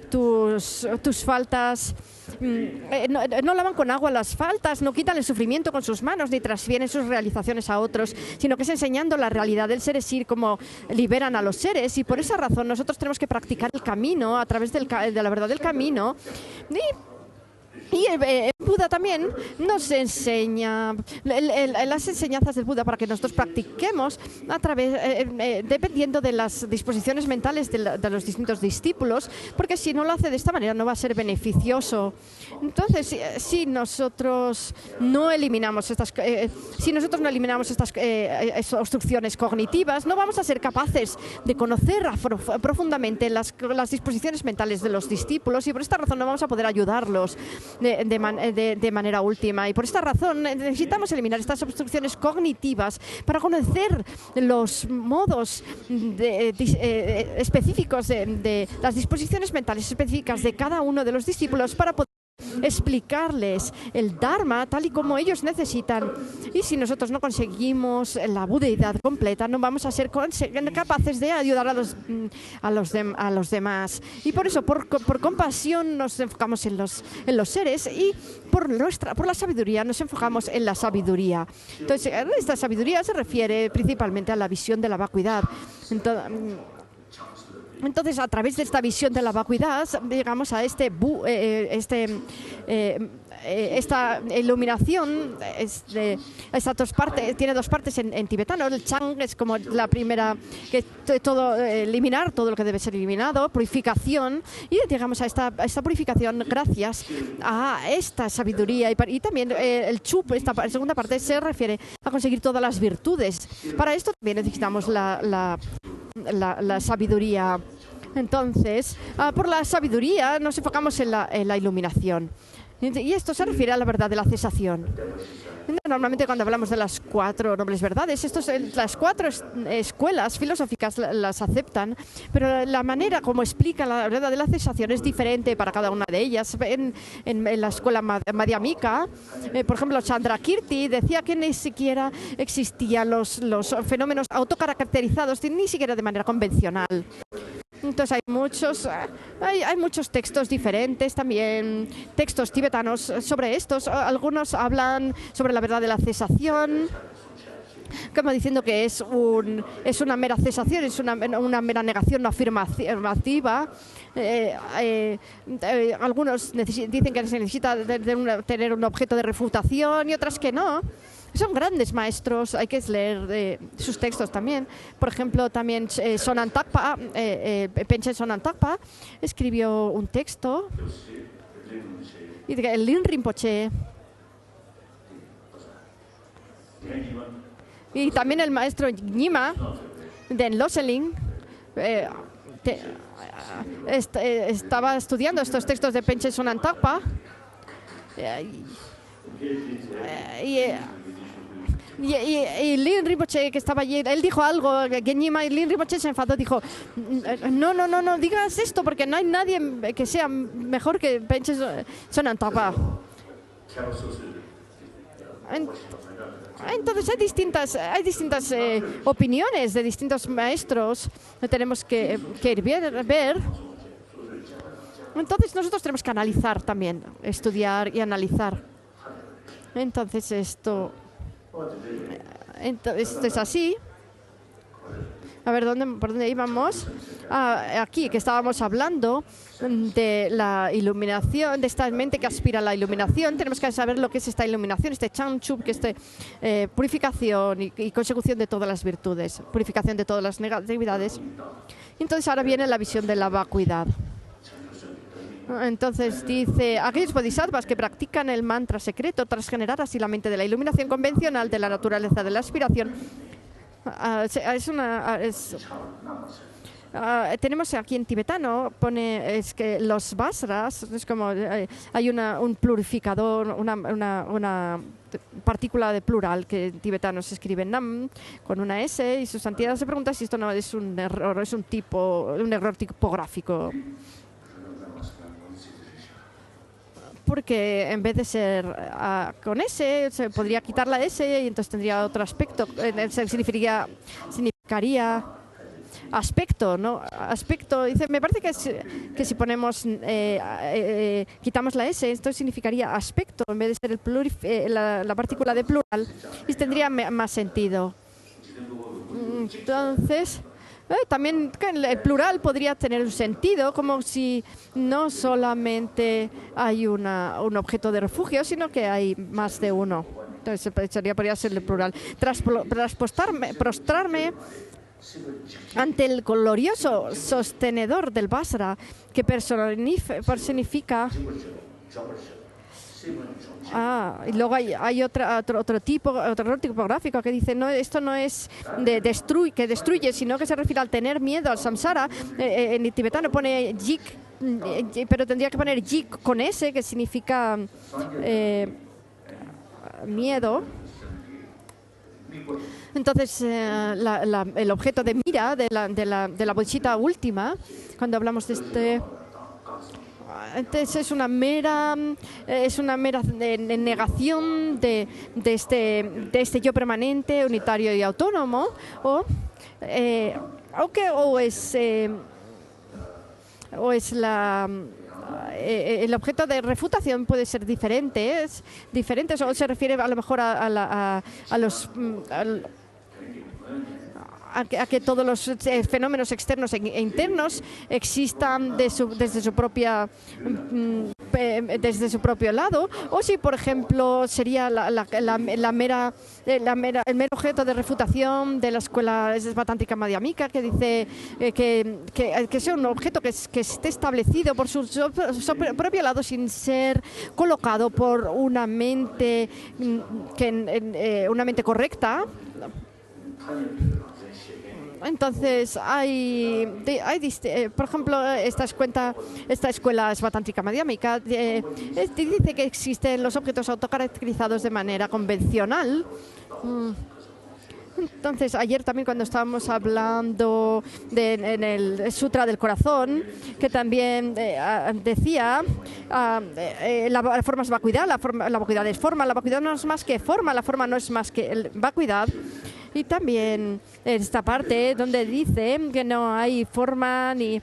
[SPEAKER 1] tus faltas. No lavan con agua las faltas, no quitan el sufrimiento con sus manos, ni transfieren sus realizaciones a otros, sino que es enseñando la realidad del ser es ir, como liberan a los seres. Y por esa razón nosotros tenemos que practicar el camino a través de la verdad del camino. Y el Buda también nos enseña las enseñanzas del Buda para que nosotros practiquemos a través, dependiendo de las disposiciones mentales de los distintos discípulos, porque si no lo hace de esta manera no va a ser beneficioso. Entonces, si nosotros no eliminamos estas obstrucciones cognitivas, no vamos a ser capaces de conocer profundamente las disposiciones mentales de los discípulos, y por esta razón no vamos a poder ayudarlos de manera última. Y por esta razón necesitamos eliminar estas obstrucciones cognitivas para conocer los modos específicos de las disposiciones mentales específicas de cada uno de los discípulos, para poder explicarles el Dharma tal y como ellos necesitan. Y si nosotros no conseguimos la budeidad completa, no vamos a ser capaces de ayudar a los demás. Y por eso, por compasión, nos enfocamos en los seres, y por la sabiduría nos enfocamos en la sabiduría. Entonces, esta sabiduría se refiere principalmente a la visión de la vacuidad. Entonces, a través de esta visión de la vacuidad, llegamos a esta iluminación. Tiene dos partes en tibetano. El Chang es como la primera, que eliminar todo lo que debe ser eliminado, purificación, y llegamos a esta purificación gracias a esta sabiduría. Y también el Chup, esta segunda parte, se refiere a conseguir todas las virtudes. Para esto también necesitamos la sabiduría. Entonces, por la sabiduría nos enfocamos en la iluminación. Y esto se refiere a la verdad de la cesación. Normalmente, cuando hablamos de las 4 nobles verdades, las 4 escuelas filosóficas las aceptan, pero la manera como explica la verdad de la cesación es diferente para cada una de ellas. En la escuela madhyamika, por ejemplo, Chandrakirti decía que ni siquiera existían los fenómenos autocaracterizados, ni siquiera de manera convencional. Entonces hay muchos textos diferentes, también textos tibetanos sobre estos. Algunos hablan sobre la verdad de la cesación, como diciendo que es una mera cesación, es una mera negación no afirmativa. Algunos dicen que se necesita tener un objeto de refutación, y otras que no. son grandes maestros, hay que leer sus textos también. Por ejemplo, también Sonan Takpa, Penchen Sonan Takpa, escribió un texto. Y el Lin Rinpoche. Y también el maestro Nyima de Loseling estaba estudiando estos textos de Penchen Sonan Takpa. Y Lin Rinpoche, que estaba allí, él dijo algo, Nyima, y Lin Rinpoche se enfadó, dijo, no digas esto, porque no hay nadie que sea mejor que Penchen Sonan Takpa. Entonces hay distintas opiniones de distintos maestros que tenemos que ver. Entonces nosotros tenemos que analizar también, estudiar y analizar. Entonces esto es así. A ver, ¿por dónde íbamos? Aquí, que estábamos hablando de la iluminación, de esta mente que aspira a la iluminación. Tenemos que saber lo que es esta iluminación, este Changchup, que es purificación y consecución de todas las virtudes, purificación de todas las negatividades. Entonces ahora viene la visión de la vacuidad. Entonces dice, aquellos bodhisattvas que practican el mantra secreto tras generar así la mente de la iluminación convencional de la naturaleza de la aspiración. Tenemos aquí en tibetano, es que los vasras, es como hay un plurificador, una partícula de plural que en tibetano se escribe Nam con una S, y su santidad se pregunta si esto no es un error, es un error tipográfico. Porque en vez de ser con S, se podría quitar la S y entonces tendría otro aspecto. Significaría aspecto, ¿no? Aspecto, dice, me parece que si ponemos, quitamos la S, esto significaría aspecto en vez de ser la partícula de plural, y tendría más sentido. Entonces, también el plural podría tener un sentido, como si no solamente hay un objeto de refugio, sino que hay más de uno. Entonces podría ser el plural. Tras prostrarme ante el glorioso sostenedor del Vasara, que personifica. Y luego hay otro error tipográfico que dice, no, esto no es que destruye, sino que se refiere al tener miedo al samsara. En tibetano pone jik, pero tendría que poner jik con S, que significa miedo. Entonces, el objeto de mira de la bodhisattva última, cuando hablamos de este... Entonces es una mera negación de este yo permanente, unitario y autónomo, el objeto de refutación puede ser diferentes, o se refiere a lo mejor a que todos los fenómenos externos e internos existan desde su propio lado, o si, por ejemplo, sería el mero objeto de refutación de la escuela esvatántrica madhyamika, que dice que sea un objeto que esté establecido por su propio lado sin ser colocado por una mente correcta. Entonces, por ejemplo, esta escuela esvatántrica madhyamika dice que existen los objetos autocaracterizados de manera convencional. Entonces, ayer también cuando estábamos hablando en el Sutra del Corazón, que también decía la forma es vacuidad, la vacuidad es forma, la vacuidad no es más que forma, la forma no es más que vacuidad. Y también esta parte donde dice que no hay forma ni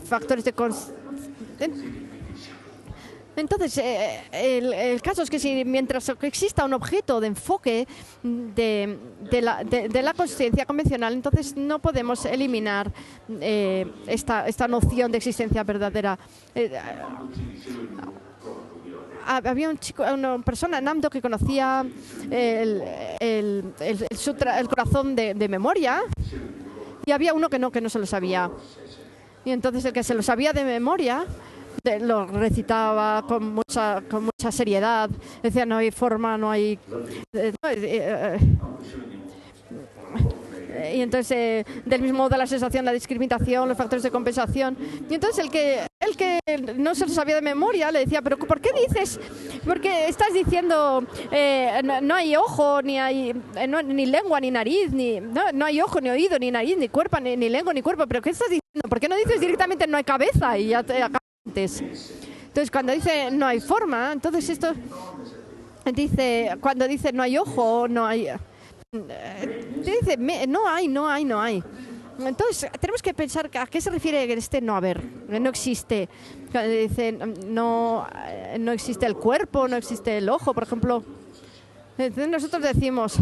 [SPEAKER 1] factores de Entonces, el caso es que mientras exista un objeto de enfoque de la consciencia convencional, entonces no podemos eliminar esta noción de existencia verdadera. había una persona en Amdo que conocía el corazón de memoria, y había uno que no se lo sabía. Y entonces el que se lo sabía de memoria lo recitaba con mucha seriedad. Decía, no hay forma, no hay... y entonces, del mismo modo, la sensación, la discriminación, los factores de compensación. Y entonces el que no se lo sabía de memoria le decía, pero ¿por qué dices? Porque estás diciendo no hay ojo, ni hay ni lengua, ni nariz, no hay ojo, ni oído, ni nariz, ni cuerpo, ni lengua, ni cuerpo. ¿Pero qué estás diciendo? ¿Por qué no dices directamente no hay cabeza? Y ya te acabas antes. Entonces, cuando dice no hay forma, entonces esto dice, cuando dice no hay ojo, no hay... dice, no hay. Entonces, tenemos que pensar a qué se refiere este no haber, no existe. Dice, no existe el cuerpo, no existe el ojo, por ejemplo. Entonces nosotros decimos,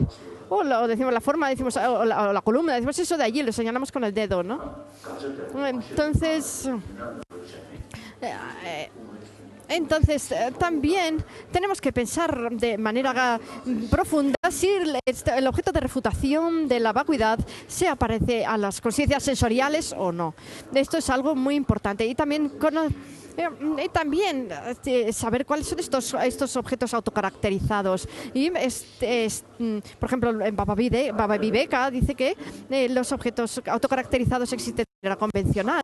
[SPEAKER 1] o decimos la forma, decimos, o la columna, decimos eso de allí, lo señalamos con el dedo, ¿no? Entonces, también tenemos que pensar de manera profunda si el objeto de refutación de la vacuidad se aparece a las conciencias sensoriales o no. Esto es algo muy importante. Y también saber cuáles son estos objetos autocaracterizados. Y por ejemplo, en Baba Viveka dice que los objetos autocaracterizados existen de manera convencional.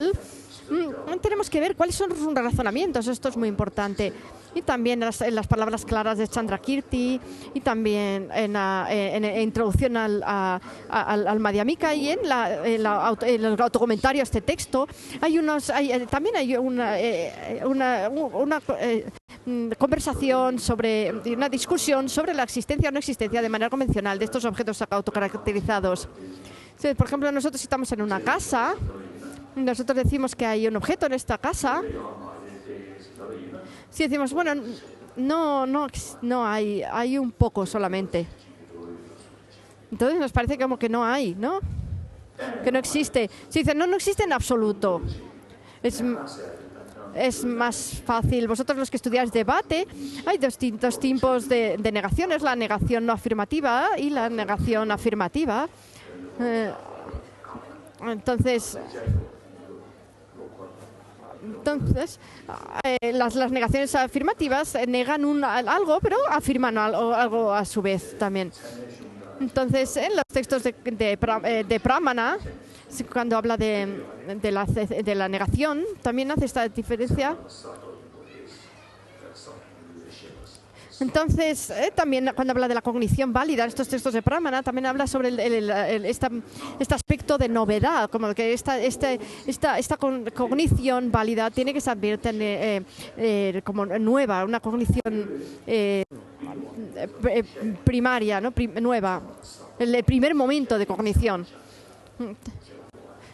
[SPEAKER 1] Tenemos que ver cuáles son sus razonamientos. Esto es muy importante. Y también en las palabras claras de Chandrakirti, y también en la introducción al Madhyamika, y en el autocomentario a este texto también hay una conversación una discusión sobre la existencia o no existencia de manera convencional de estos objetos autocaracterizados. Sí, por ejemplo, nosotros estamos en una casa. Nosotros decimos que hay un objeto en esta casa. Si decimos, bueno, no hay un poco solamente. Entonces nos parece como que no hay, ¿no? Que no existe. Si dicen, no existe en absoluto. Es más fácil. Vosotros los que estudiáis debate, hay distintos tipos de negaciones, la negación no afirmativa y la negación afirmativa. Entonces, las negaciones afirmativas negan algo, pero afirman algo a su vez también. Entonces, en los textos de Pramana, cuando habla de la negación, también hace esta diferencia. Entonces, también cuando habla de la cognición válida, en estos textos de Pramana, también habla sobre este aspecto de novedad, como que esta cognición válida tiene que saber tener como nueva, una cognición primaria, ¿no? Nueva, el primer momento de cognición.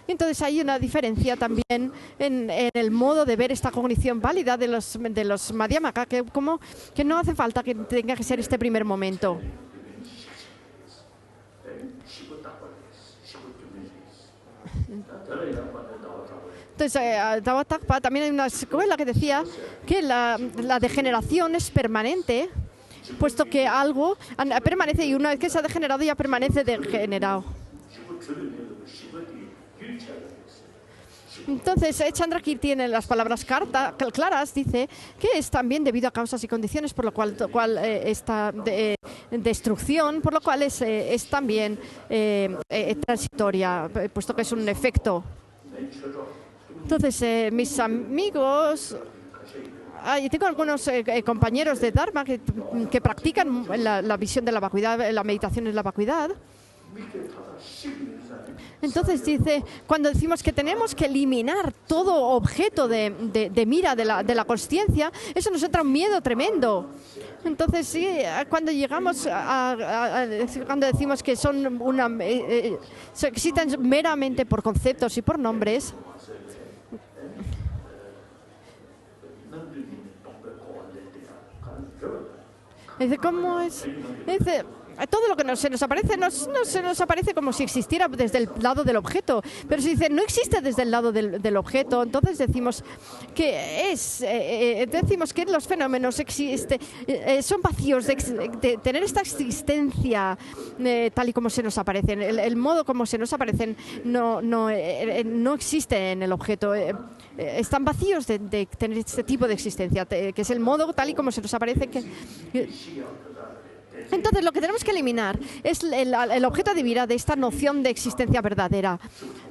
[SPEAKER 1] Entonces hay una diferencia también en el modo de ver esta cognición válida de los Madhyamaka, que no hace falta que tenga que ser este primer momento. Entonces, Dao Takpa, también hay una escuela que decía que la degeneración es permanente, puesto que algo permanece y una vez que se ha degenerado ya permanece degenerado. Entonces, Chandrakirti tiene las palabras claras, dice que es también debido a causas y condiciones, por lo cual esta destrucción, por lo cual es también transitoria, puesto que es un efecto. Entonces, mis amigos, tengo algunos compañeros de Dharma que practican la visión de la vacuidad, la meditación en la vacuidad. Entonces dice, cuando decimos que tenemos que eliminar todo objeto de mira de la consciencia, eso nos entra un miedo tremendo. Entonces sí, cuando llegamos cuando decimos que existen meramente por conceptos y por nombres, dice, ¿cómo es? Dice, todo lo que se nos aparece no se nos aparece como si existiera desde el lado del objeto, pero si dice no existe desde el lado del objeto, entonces decimos que los fenómenos son vacíos de tener esta existencia tal y como se nos aparecen. El modo como se nos aparecen no existe en el objeto. Están vacíos de tener este tipo de existencia, que es el modo tal y como se nos aparece. Entonces, lo que tenemos que eliminar es el objeto de mira de esta noción de existencia verdadera.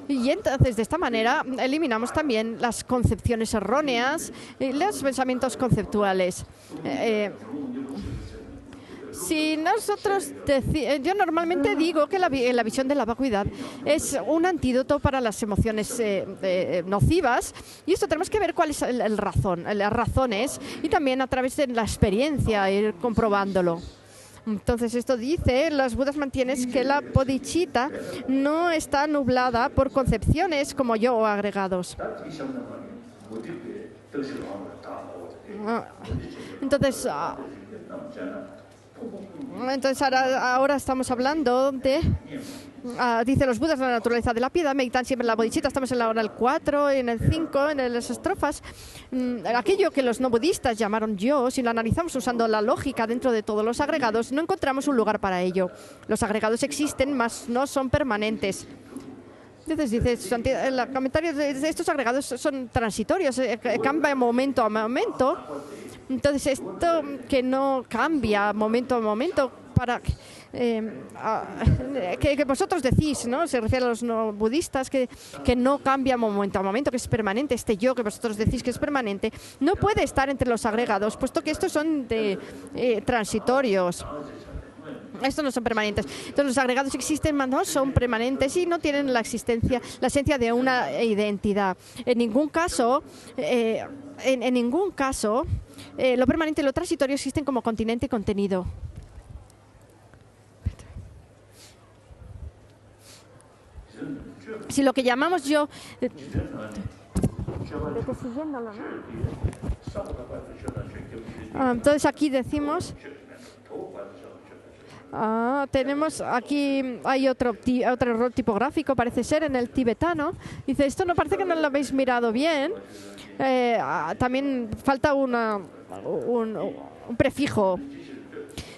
[SPEAKER 1] Y entonces, de esta manera, eliminamos también las concepciones erróneas y los pensamientos conceptuales. Si nosotros yo normalmente digo que la visión de la vacuidad es un antídoto para las emociones nocivas, y esto tenemos que ver cuál es las razones, y también a través de la experiencia ir comprobándolo. Entonces esto dice, los Budas mantienen que la bodhicitta no está nublada por concepciones como yo o agregados. Entonces ahora estamos hablando de... dice los Budas, la naturaleza de la piedad, meditan siempre en la bodhicitta. Estamos en la hora 4, en el 5, en las estrofas. Aquello que los no budistas llamaron yo, si lo analizamos usando la lógica dentro de todos los agregados, no encontramos un lugar para ello. Los agregados existen, mas no son permanentes. Entonces dice, el comentario de estos agregados son transitorios, cambia momento a momento. Entonces esto que no cambia momento a momento para... que vosotros decís, ¿no? Se refiere a los no budistas, que no cambia momento a momento, que es permanente. Este yo que vosotros decís que es permanente no puede estar entre los agregados, puesto que estos son transitorios. Estos no son permanentes. Entonces los agregados existen, mas no son permanentes y no tienen la esencia de una identidad. En ningún caso, lo permanente y lo transitorio existen como continente y contenido. Si lo que llamamos yo... entonces aquí decimos... tenemos aquí, hay otro error tipográfico, parece ser, en el tibetano. Dice, esto no parece que no lo habéis mirado bien. También falta un prefijo.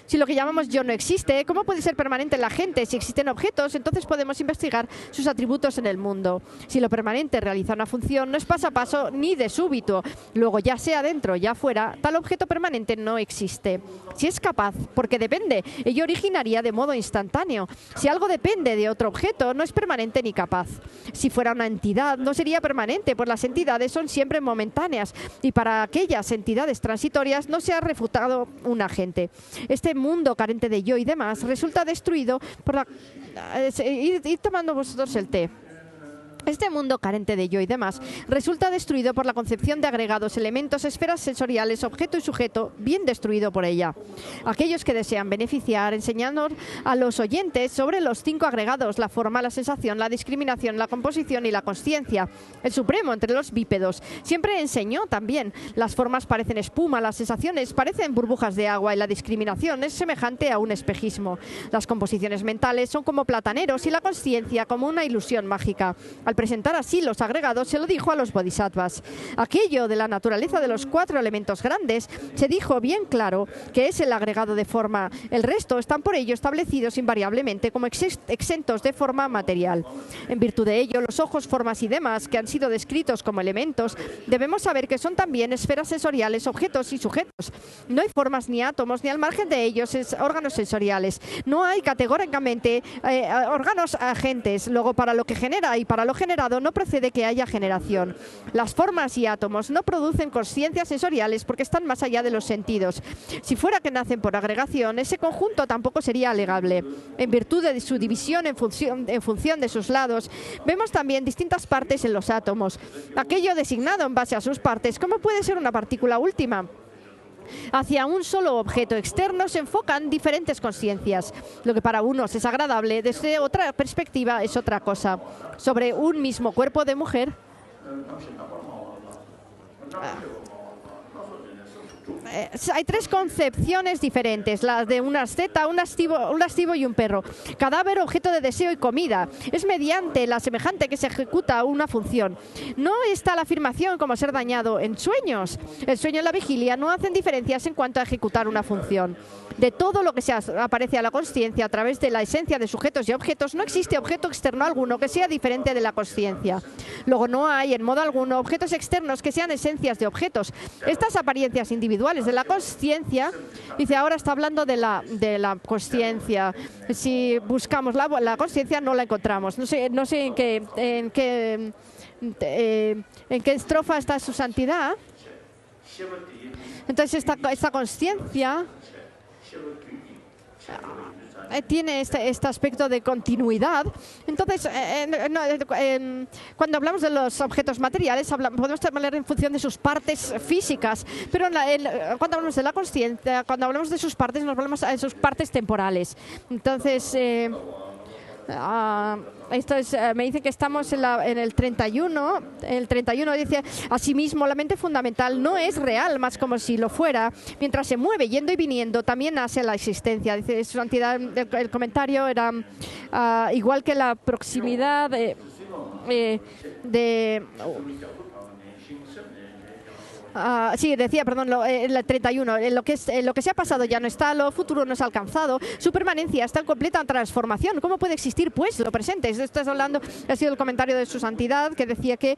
[SPEAKER 1] Si lo que llamamos yo no existe, ¿cómo puede ser permanente la gente? Si existen objetos, entonces podemos investigar sus atributos en el mundo. Si lo permanente realiza una función, no es paso a paso ni de súbito. Luego, ya sea dentro, ya fuera, tal objeto permanente no existe. Si es capaz, porque depende, ello originaría de modo instantáneo. Si algo depende de otro objeto, no es permanente ni capaz. Si fuera una entidad, no sería permanente, pues las entidades son siempre momentáneas. Y para aquellas entidades transitorias no se ha refutado un agente. Este mundo carente de yo y demás resulta destruido por la... Ir tomando vosotros el té. Este mundo carente de yo y demás resulta destruido por la concepción de agregados, elementos, esferas sensoriales, objeto y sujeto, bien destruido por ella. Aquellos que desean beneficiar, enseñando a los oyentes sobre los 5 agregados, la forma, la sensación, la discriminación, la composición y la consciencia, el supremo entre los bípedos. Siempre enseñó también, las formas parecen espuma, las sensaciones parecen burbujas de agua y la discriminación es semejante a un espejismo. Las composiciones mentales son como plataneros y la consciencia como una ilusión mágica. Al presentar así los agregados, se lo dijo a los bodhisattvas. Aquello de la naturaleza de los 4 elementos grandes se dijo bien claro que es el agregado de forma. El resto están por ello establecidos invariablemente como exentos de forma material. En virtud de ello, los ojos, formas y demás, que han sido descritos como elementos, debemos saber que son también esferas sensoriales, objetos y sujetos. No hay formas ni átomos, ni al margen de ellos órganos sensoriales. No hay categóricamente órganos agentes. Luego, para lo que genera y para lo generado no procede que haya generación. Las formas y átomos no producen consciencias sensoriales porque están más allá de los sentidos. Si fuera que nacen por agregación, ese conjunto tampoco sería alegable. En virtud de su división en función de sus lados, vemos también distintas partes en los átomos. Aquello designado en base a sus partes, ¿cómo puede ser una partícula última? Hacia un solo objeto externo se enfocan diferentes conciencias. Lo que para unos es agradable, desde otra perspectiva es otra cosa. Sobre un mismo cuerpo de mujer, hay tres concepciones diferentes, las de un asceta, un lascivo y un perro. Cadáver, objeto de deseo y comida. Es mediante la semejante que se ejecuta una función. No está la afirmación como ser dañado en sueños. El sueño y la vigilia no hacen diferencias en cuanto a ejecutar una función. De todo lo que se aparece a la consciencia a través de la esencia de sujetos y objetos, no existe objeto externo alguno que sea diferente de la consciencia. Luego no hay en modo alguno objetos externos que sean esencias de objetos. Estas apariencias individuales de la consciencia, dice, ahora está hablando de la consciencia. Si buscamos la consciencia no la encontramos. No sé en qué estrofa está su santidad. Entonces esta consciencia tiene este aspecto de continuidad. Entonces, cuando hablamos de los objetos materiales, podemos hablar en función de sus partes físicas, pero cuando hablamos de la consciencia, cuando hablamos de sus partes, nos hablamos de sus partes temporales. Entonces, me dice que estamos en el 31. El 31 dice, asimismo, la mente fundamental no es real, más como si lo fuera. Mientras se mueve yendo y viniendo, también nace la existencia. Dice su santidad, el comentario era igual que la proximidad sí, decía, perdón, el 31, lo que se ha pasado ya no está, lo futuro no se ha alcanzado, su permanencia está en completa transformación. ¿Cómo puede existir, pues, lo presente? Estás hablando, ha sido el comentario de su santidad, que decía que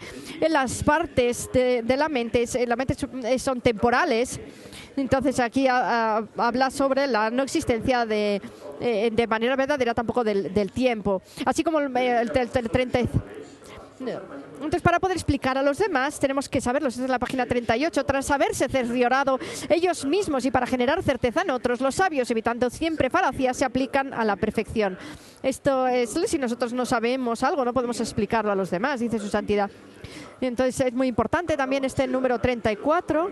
[SPEAKER 1] las partes de la mente son temporales. Entonces aquí habla sobre la no existencia de manera verdadera tampoco del tiempo. Así como el 30. Entonces, para poder explicar a los demás, tenemos que saberlo. Esta es la página 38. Tras haberse cerciorado ellos mismos y para generar certeza en otros, los sabios, evitando siempre falacias, se aplican a la perfección. Esto es, si nosotros no sabemos algo, no podemos explicarlo a los demás, dice su santidad. Entonces, es muy importante también este número 34.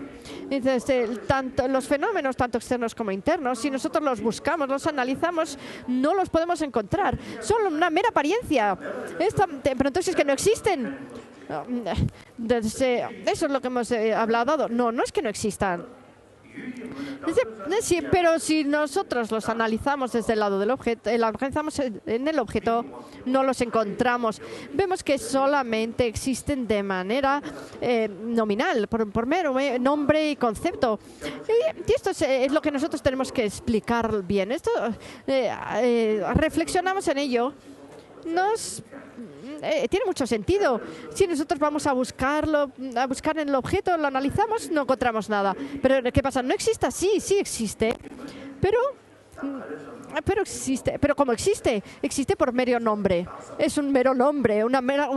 [SPEAKER 1] Entonces, los fenómenos, tanto externos como internos, si nosotros los buscamos, los analizamos, no los podemos encontrar. Son una mera apariencia. Pero entonces es que no existen. Eso es lo que hemos hablado. No es que no existan. Sí, pero si nosotros los analizamos desde el lado del objeto, analizamos en el objeto, no los encontramos. Vemos que solamente existen de manera nominal, por mero nombre y concepto. Y esto es lo que nosotros tenemos que explicar bien. Esto reflexionamos en ello. Tiene mucho sentido. Si nosotros vamos a buscar en el objeto, lo analizamos, no encontramos nada. Pero ¿qué pasa? ¿No existe? Sí existe. Pero existe. Pero ¿cómo existe? Existe por mero nombre. Es un mero nombre, una mera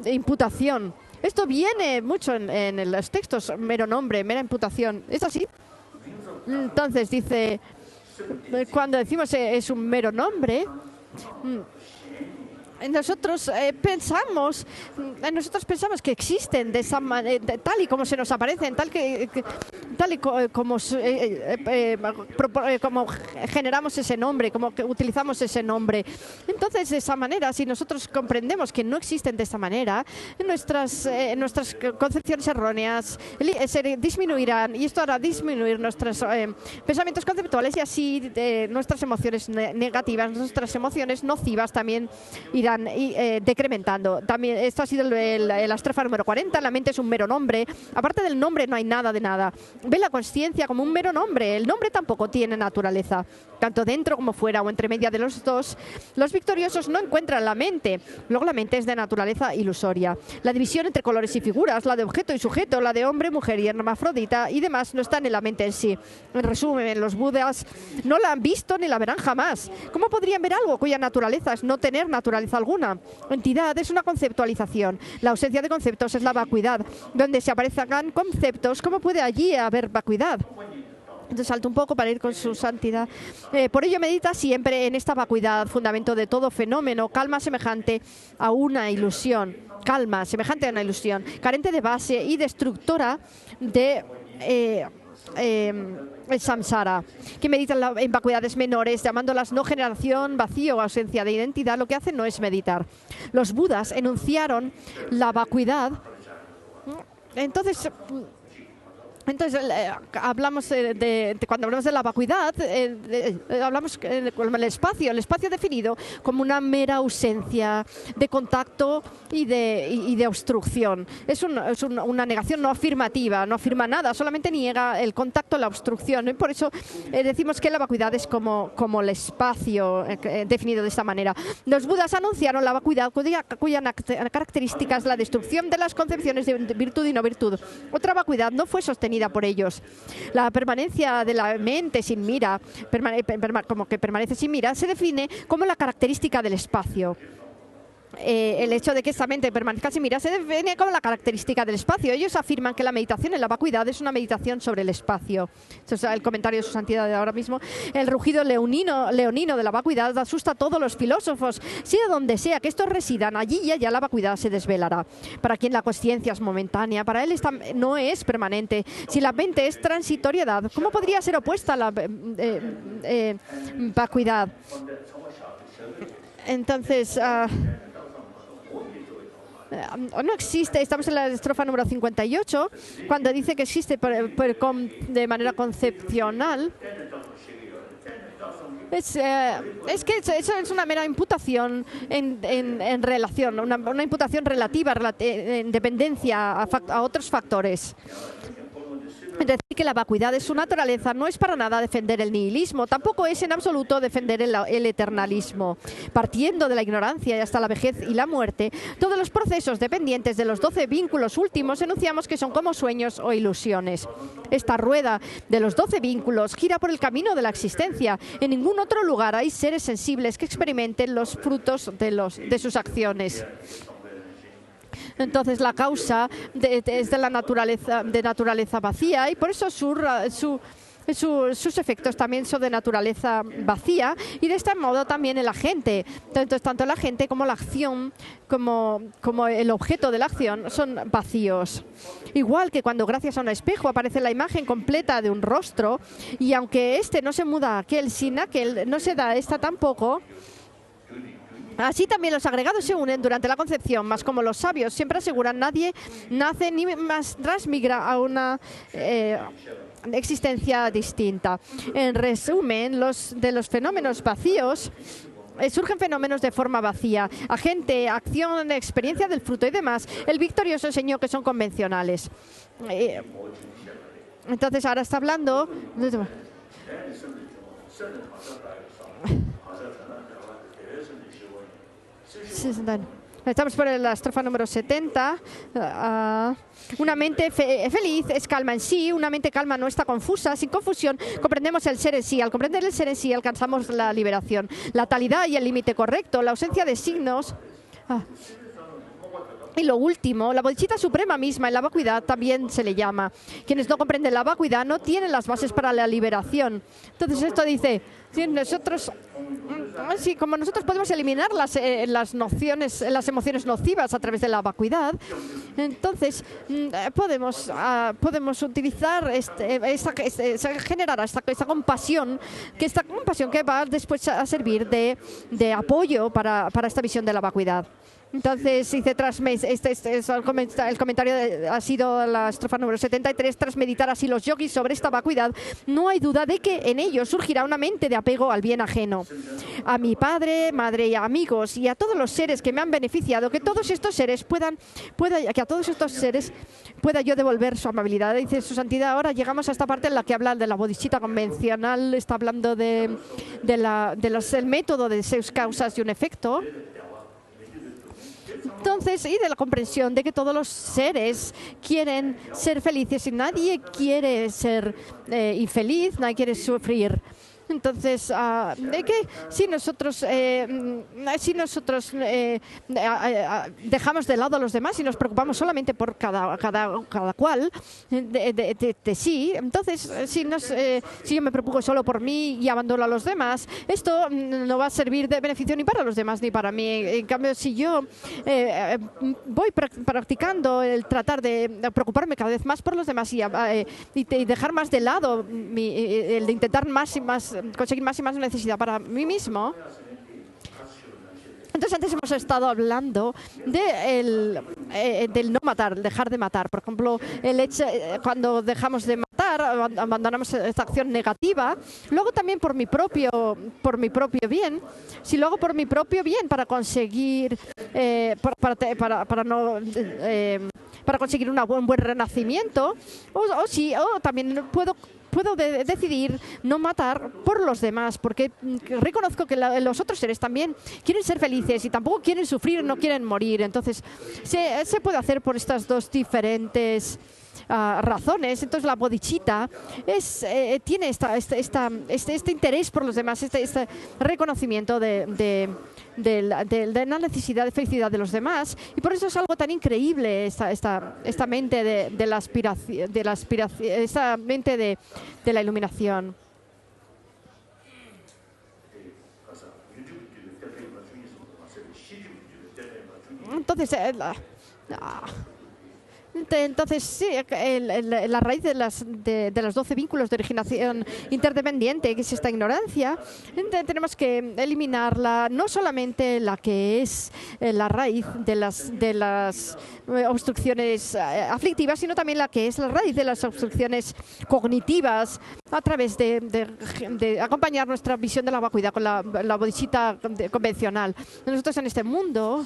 [SPEAKER 1] imputación. Esto viene mucho en los textos, mero nombre, mera imputación. ¿Es así? Entonces dice, cuando decimos es un mero nombre, nosotros pensamos que existen de esa manera, tal y como se nos aparecen, tal y como generamos ese nombre, como que utilizamos ese nombre. Entonces, de esa manera, si nosotros comprendemos que no existen de esta manera, nuestras concepciones erróneas se disminuirán, y esto hará disminuir nuestros pensamientos conceptuales, y así nuestras emociones negativas, nuestras emociones nocivas también irán decrementando. También esto ha sido la estrofa número 40. La mente es un mero nombre. Aparte del nombre no hay nada de nada. Ve la consciencia como un mero nombre. El nombre tampoco tiene naturaleza. Tanto dentro como fuera o entre media de los dos, los victoriosos no encuentran la mente. Luego la mente es de naturaleza ilusoria. La división entre colores y figuras, la de objeto y sujeto, la de hombre, mujer y hermafrodita y demás no están en la mente en sí. En resumen, los budas no la han visto ni la verán jamás. ¿Cómo podrían ver algo cuya naturaleza es no tener naturaleza alguna? Entidad es una conceptualización. La ausencia de conceptos es la vacuidad. Donde se aparezcan conceptos, ¿cómo puede allí haber vacuidad? Entonces salto un poco para ir con su santidad. Por ello medita siempre en esta vacuidad, fundamento de todo fenómeno, calma semejante a una ilusión. Calma semejante a una ilusión, carente de base y destructora de el samsara, que meditan en vacuidades menores, llamándolas no generación, vacío o ausencia de identidad. Lo que hacen no es meditar. Los budas enunciaron la vacuidad. Entonces, Entonces, hablamos cuando hablamos de la vacuidad, hablamos con el espacio definido como una mera ausencia de contacto y de obstrucción. Es una negación no afirmativa, no afirma nada, solamente niega el contacto, la obstrucción. Y por eso decimos que la vacuidad es como el espacio definido de esta manera. Los budas anunciaron la vacuidad cuya característica es la destrucción de las concepciones de virtud y no virtud. Otra vacuidad no fue sostenida por ellos. La permanencia de la mente sin mira, como que permanece sin mira, se define como la característica del espacio. El hecho de que esta mente permanezca sin mira se define como la característica del espacio. Ellos afirman que la meditación en la vacuidad es una meditación sobre el espacio. Eso es el comentario de su santidad de ahora mismo. El rugido leonino de la vacuidad asusta a todos los filósofos. Sea donde sea que estos residan, allí y allá la vacuidad se desvelará. Para quien la consciencia es momentánea, para él esta no es permanente. Si la mente es transitoriedad, ¿cómo podría ser opuesta a la vacuidad? Entonces, no existe, estamos en la estrofa número 58, cuando dice que existe de manera concepcional. Es que eso es una mera imputación en relación, una imputación relativa en dependencia a otros factores. Es decir, que la vacuidad de su naturaleza no es para nada defender el nihilismo, tampoco es en absoluto defender el eternalismo. Partiendo de la ignorancia y hasta la vejez y la muerte, todos los procesos dependientes de los 12 vínculos últimos enunciamos que son como sueños o ilusiones. Esta rueda de los 12 vínculos gira por el camino de la existencia. En ningún otro lugar hay seres sensibles que experimenten los frutos de sus acciones. Entonces la causa es de la naturaleza vacía y por eso sus efectos también son de naturaleza vacía y de este modo también el agente. Entonces tanto el agente como la acción, como el objeto de la acción son vacíos. Igual que cuando gracias a un espejo aparece la imagen completa de un rostro y aunque este no se muda a aquel, sin aquel no se da esta tampoco. Así también los agregados se unen durante la concepción, mas como los sabios siempre aseguran, nadie nace ni más transmigra a una existencia distinta. En resumen, de los fenómenos vacíos surgen fenómenos de forma vacía, agente, acción, experiencia del fruto y demás. El victorioso enseñó que son convencionales. Entonces ahora está hablando. Estamos por la estrofa número 70. Una mente feliz es calma en sí, una mente calma no está confusa. Sin confusión comprendemos el ser en sí. Al comprender el ser en sí alcanzamos la liberación. La talidad y el límite correcto, la ausencia de signos. Y lo último, la bodhisattva suprema misma en la vacuidad también se le llama. Quienes no comprenden la vacuidad no tienen las bases para la liberación. Entonces esto dice, como nosotros podemos eliminar las emociones nocivas a través de la vacuidad, entonces podemos utilizar generar esta compasión que va después a servir de apoyo para esta visión de la vacuidad. Entonces, dice, el comentario ha sido la estrofa número 73, tras meditar así los yogis sobre esta vacuidad, no hay duda de que en ellos surgirá una mente de apego al bien ajeno. A mi padre, madre y amigos y a todos los seres que me han beneficiado, que todos estos seres pueda yo devolver su amabilidad. Dice su santidad, ahora llegamos a esta parte en la que habla de la bodhisattva convencional, está hablando del método de sus causas y un efecto. Entonces, y de la comprensión de que todos los seres quieren ser felices y nadie quiere ser infeliz, nadie quiere sufrir. Entonces, de que si nosotros dejamos de lado a los demás y nos preocupamos solamente por cada cual de sí, entonces si yo me preocupo solo por mí y abandono a los demás, esto no va a servir de beneficio ni para los demás ni para mí. En cambio, si yo voy practicando el tratar de preocuparme cada vez más por los demás y dejar más de lado el de intentar conseguir más y más necesidad para mí mismo, Entonces antes hemos estado hablando del no matar, dejar de matar. Por ejemplo, el hecho, cuando dejamos de matar, abandonamos esta acción negativa. Luego también por mi propio bien. Si lo hago por mi propio bien para conseguir para conseguir un buen renacimiento, o también puedo decidir no matar por los demás, porque reconozco que los otros seres también quieren ser felices y tampoco quieren sufrir, no quieren morir. Entonces, se puede hacer por estas dos diferentes razones. Entonces, la bodhicitta tiene este interés por los demás, este reconocimiento de la necesidad de felicidad de los demás, y por eso es algo tan increíble esta mente de la aspiración, esta mente de la iluminación. Entonces, sí, la raíz de los 12 vínculos de originación interdependiente, que es esta ignorancia, tenemos que eliminarla, no solamente la que es la raíz de las obstrucciones aflictivas, sino también la que es la raíz de las obstrucciones cognitivas, a través de acompañar nuestra visión de la vacuidad con la bodhicitta convencional. Nosotros en este mundo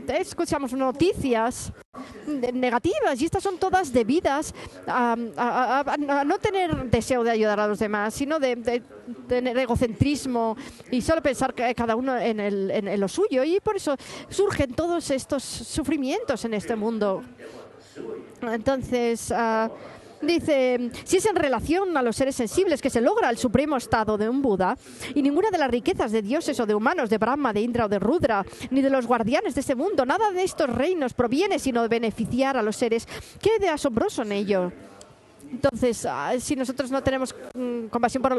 [SPEAKER 1] escuchamos noticias negativas, y estas son todas debidas a no tener deseo de ayudar a los demás, sino de tener egocentrismo y solo pensar que cada uno en lo suyo, y por eso surgen todos estos sufrimientos en este mundo. Entonces, dice, si es en relación a los seres sensibles que se logra el supremo estado de un Buda, y ninguna de las riquezas de dioses o de humanos, de Brahma, de Indra o de Rudra, ni de los guardianes de este mundo, nada de estos reinos proviene sino de beneficiar a los seres, ¿qué de asombroso en ello? Entonces, si nosotros no tenemos compasión por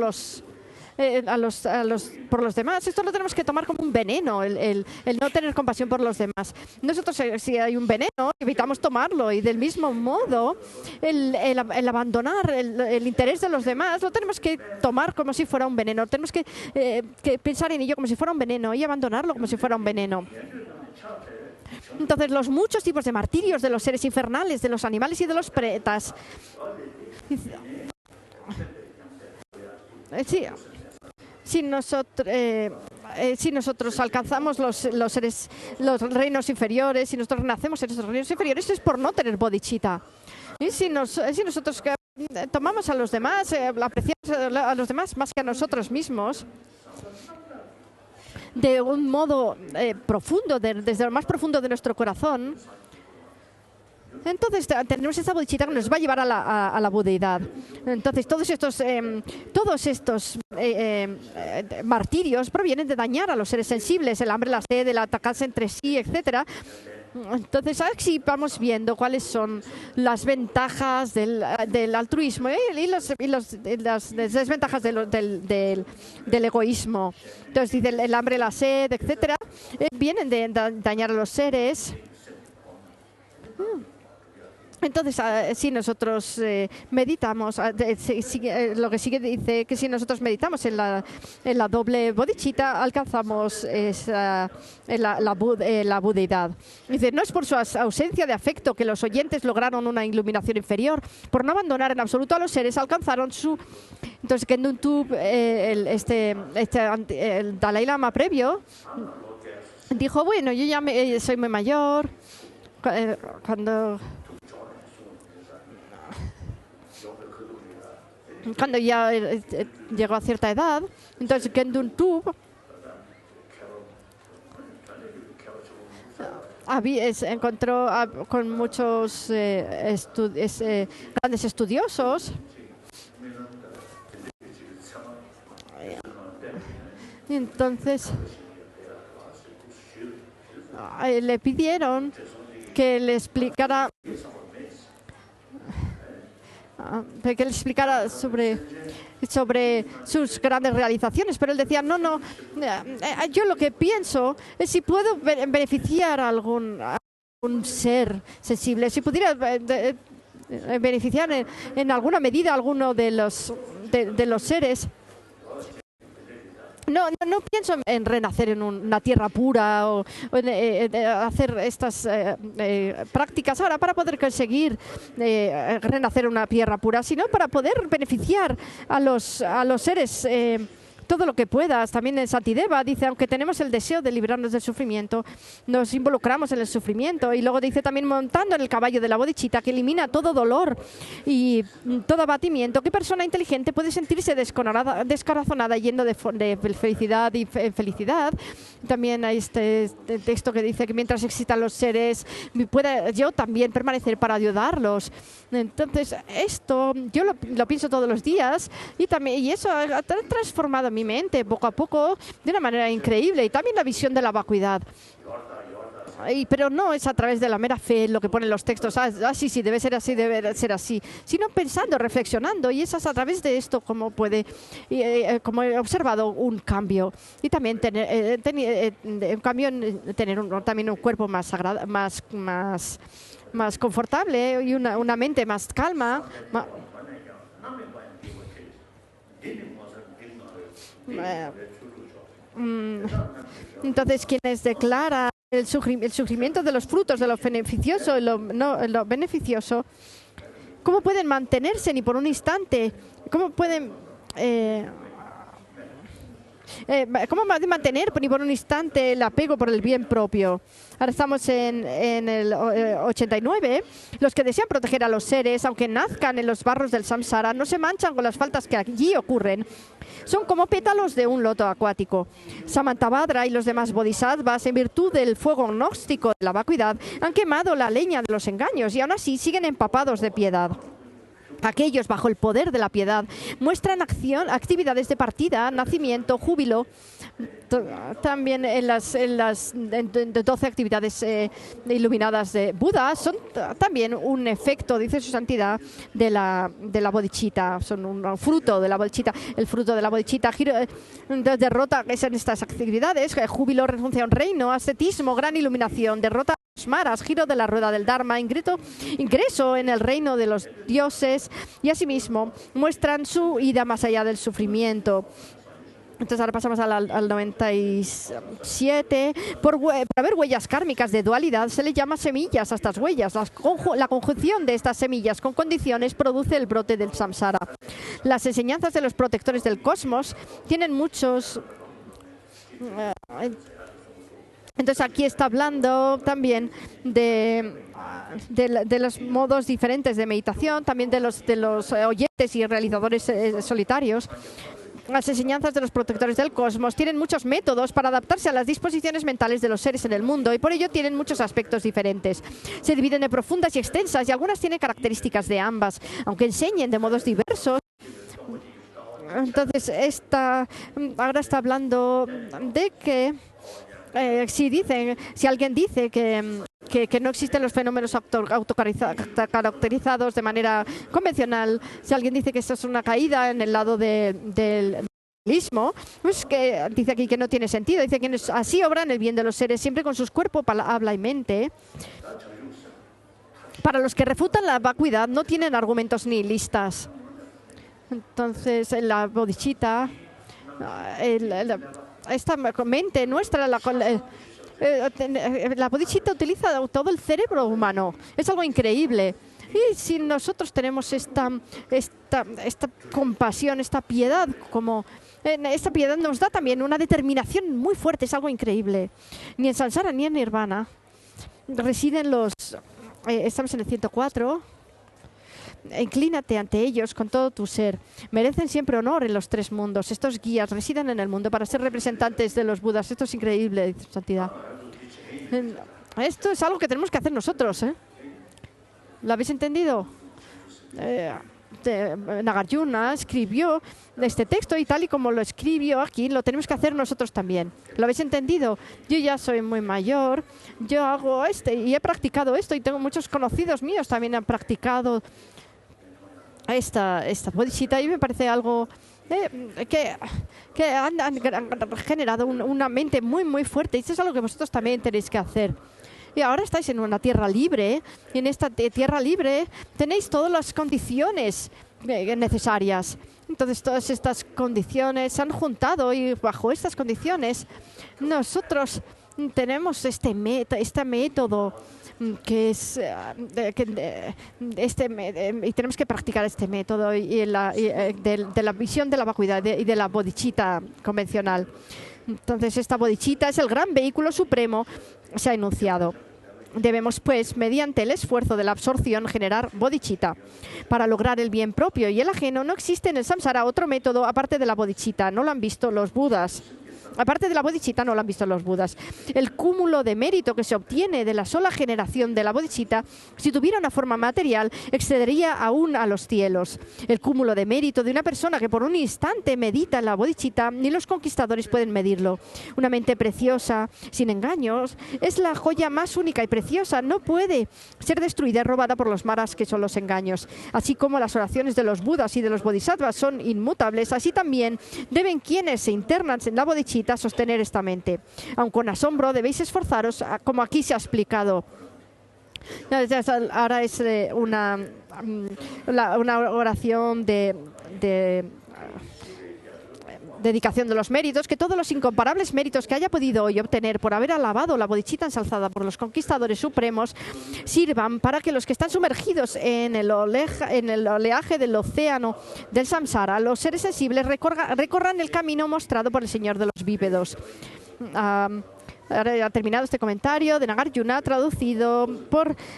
[SPEAKER 1] por los demás, esto lo tenemos que tomar como un veneno, el no tener compasión por los demás. Nosotros, si hay un veneno, evitamos tomarlo, y del mismo modo el abandonar el interés de los demás lo tenemos que tomar como si fuera un veneno. Tenemos que pensar en ello como si fuera un veneno y abandonarlo como si fuera un veneno. Entonces, los muchos tipos de martirios de los seres infernales, de los animales y de los pretas. Sí. Si nosotros alcanzamos los reinos inferiores, si nosotros nacemos en esos reinos inferiores, es por no tener bodhicitta. Y si nosotros tomamos a los demás, apreciamos a los demás más que a nosotros mismos, de un modo profundo, desde lo más profundo de nuestro corazón, entonces tenemos esta bodhicitta que nos va a llevar a la budeidad. Entonces todos estos martirios provienen de dañar a los seres sensibles, el hambre, la sed, el atacarse entre sí, etcétera. Entonces, así vamos viendo cuáles son las ventajas del altruismo y las desventajas del egoísmo. Entonces, dice el hambre, la sed, etcétera, vienen de dañar a los seres. Entonces, si nosotros meditamos, lo que sigue dice que si nosotros meditamos en la doble bodhicitta, alcanzamos la budeidad. Dice, no es por su ausencia de afecto que los oyentes lograron una iluminación inferior. Por no abandonar en absoluto a los seres, alcanzaron su... Entonces, Kendun Tub, el Dalai Lama previo, dijo, bueno, yo ya soy muy mayor, cuando ya llegó a cierta edad, entonces Kendun Tub encontró con muchos grandes estudiosos, y entonces le pidieron que le explicara sobre sus grandes realizaciones, pero él decía, no, yo lo que pienso es si puedo beneficiar a algún ser sensible, si pudiera beneficiar en alguna medida a alguno de los seres. No pienso en renacer en una tierra pura o en hacer estas prácticas ahora para poder conseguir renacer en una tierra pura, sino para poder beneficiar a los seres todo lo que puedas. También en Santideva dice, aunque tenemos el deseo de librarnos del sufrimiento, nos involucramos en el sufrimiento. Y luego dice también, montando en el caballo de la bodhicitta, que elimina todo dolor y todo abatimiento, ¿qué persona inteligente puede sentirse descorazonada yendo de felicidad y felicidad? También hay este texto que dice que mientras existan los seres, pueda yo también permanecer para ayudarlos. Entonces, esto yo lo pienso todos los días y eso ha transformado mi mente poco a poco de una manera increíble, y también la visión de la vacuidad. Pero no es a través de la mera fe lo que ponen los textos, sí, debe ser así, sino pensando, reflexionando, y es a través de esto como como he observado un cambio, y también tener también un cuerpo más confortable y una mente más calma. Entonces, quienes declaran el sufrimiento de los frutos, de lo beneficioso y lo beneficioso, ¿cómo pueden mantenerse ni por un instante? ¿Cómo pueden mantener ni por un instante el apego por el bien propio? Ahora estamos en el 89. Los que desean proteger a los seres, aunque nazcan en los barros del samsara, no se manchan con las faltas que allí ocurren. Son como pétalos de un loto acuático. Samantabhadra y los demás bodhisattvas, en virtud del fuego gnóstico de la vacuidad, han quemado la leña de los engaños y aún así siguen empapados de piedad. Aquellos bajo el poder de la piedad muestran actividades de partida, nacimiento, júbilo. También en las 12 actividades iluminadas de Buda son también un efecto, dice su santidad, de la bodhicitta. Son un fruto de la bodhicitta. El fruto de la bodhicitta derrota en estas actividades: júbilo, renuncia a un reino, ascetismo, gran iluminación, derrota los maras, giro de la rueda del Dharma, ingreso en el reino de los dioses, y asimismo muestran su ida más allá del sufrimiento. Entonces ahora pasamos al 97. Por haber huellas kármicas de dualidad, se le llama semillas a estas huellas. La conjunción de estas semillas con condiciones produce el brote del samsara. Las enseñanzas de los protectores del cosmos tienen muchos... Entonces aquí está hablando también de los modos diferentes de meditación, también de los oyentes y realizadores solitarios. Las enseñanzas de los protectores del cosmos tienen muchos métodos para adaptarse a las disposiciones mentales de los seres en el mundo, y por ello tienen muchos aspectos diferentes. Se dividen en profundas y extensas, y algunas tienen características de ambas, aunque enseñen de modos diversos. Entonces ahora está hablando de que si alguien dice que no existen los fenómenos autocaracterizados de manera convencional, si alguien dice que esto es una caída en el lado del dualismo, pues que dice aquí que no tiene sentido. Dice que así obran el bien de los seres, siempre con sus cuerpos, habla y mente. Para los que refutan la vacuidad, no tienen argumentos nihilistas. Entonces, en la bodhicitta, esta mente nuestra, la bodhicitta utiliza todo el cerebro humano. Es algo increíble. Y si nosotros tenemos esta compasión, esta piedad, esta piedad nos da también una determinación muy fuerte. Es algo increíble. Ni en samsara ni en nirvana residen estamos en el 104. Inclínate ante ellos con todo tu ser. Merecen siempre honor en los tres mundos. Estos guías residen en el mundo para ser representantes de los Budas. Esto es increíble, dice su santidad. Esto es algo que tenemos que hacer nosotros, ¿eh? ¿Lo habéis entendido? Nagarjuna escribió este texto, y tal y como lo escribió aquí, lo tenemos que hacer nosotros también. ¿Lo habéis entendido? Yo ya soy muy mayor, yo hago y he practicado esto, y tengo muchos conocidos míos también han practicado esta bodhicitta, y me parece algo que han generado una mente muy, muy fuerte, y esto es algo que vosotros también tenéis que hacer. Y ahora estáis en una tierra libre, y en esta tierra libre tenéis todas las condiciones necesarias. Entonces, todas estas condiciones se han juntado y bajo estas condiciones nosotros tenemos este método que es y tenemos que practicar este método de la visión de la vacuidad y de la bodhicitta convencional. Entonces, esta bodhicitta es el gran vehículo supremo, se ha enunciado. Debemos, pues, mediante el esfuerzo de la absorción, generar bodhicitta. Para lograr el bien propio y el ajeno, no existe en el samsara otro método aparte de la bodhicitta. No lo han visto los budas. Aparte de la bodhicitta, no lo han visto los budas. El cúmulo de mérito que se obtiene de la sola generación de la bodhicitta, si tuviera una forma material, excedería aún a los cielos. El cúmulo de mérito de una persona que por un instante medita en la bodhicitta, ni los conquistadores pueden medirlo. Una mente preciosa, sin engaños, es la joya más única y preciosa. No puede ser destruida y robada por los maras, que son los engaños. Así como las oraciones de los budas y de los bodhisattvas son inmutables, así también deben quienes se internan en la bodhicitta sostener esta mente. Aun con asombro debéis esforzaros, como aquí se ha explicado. Ahora es una oración de dedicación de los méritos, que todos los incomparables méritos que haya podido hoy obtener por haber alabado la bodhicitta ensalzada por los conquistadores supremos sirvan para que los que están sumergidos en el oleaje del océano del samsara, los seres sensibles, recorran el camino mostrado por el Señor de los bípedos. Ahora ha terminado este comentario de Nagarjuna, traducido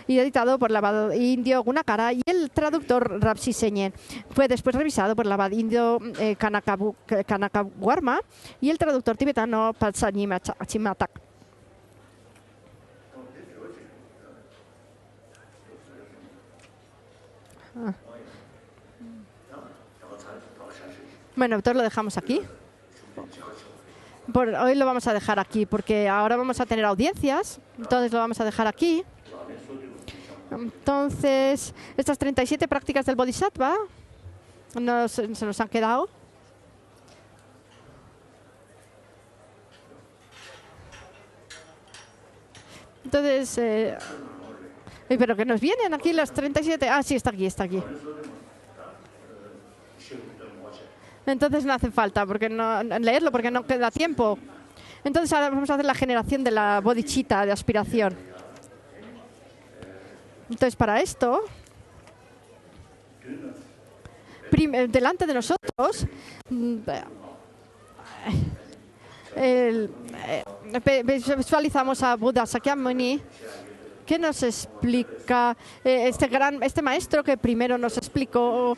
[SPEAKER 1] y editado por el abad indio Gunakara y el traductor Rapsi Senyen. Fue después revisado por el abad indio Kanakawarma y el traductor tibetano Patsani Chimatak. Bueno, entonces lo dejamos aquí. Hoy lo vamos a dejar aquí porque ahora vamos a tener audiencias, entonces lo vamos a dejar aquí. Entonces, estas 37 prácticas del Bodhisattva se nos han quedado. Entonces, pero que nos vienen aquí las 37. Ah, sí, está aquí, está aquí. Entonces no hace falta leerlo porque no queda tiempo. Entonces ahora vamos a hacer la generación de la bodhicitta de aspiración. Entonces para esto, delante de nosotros, visualizamos a Buda Sakyamuni, que nos explica este maestro que primero nos explicó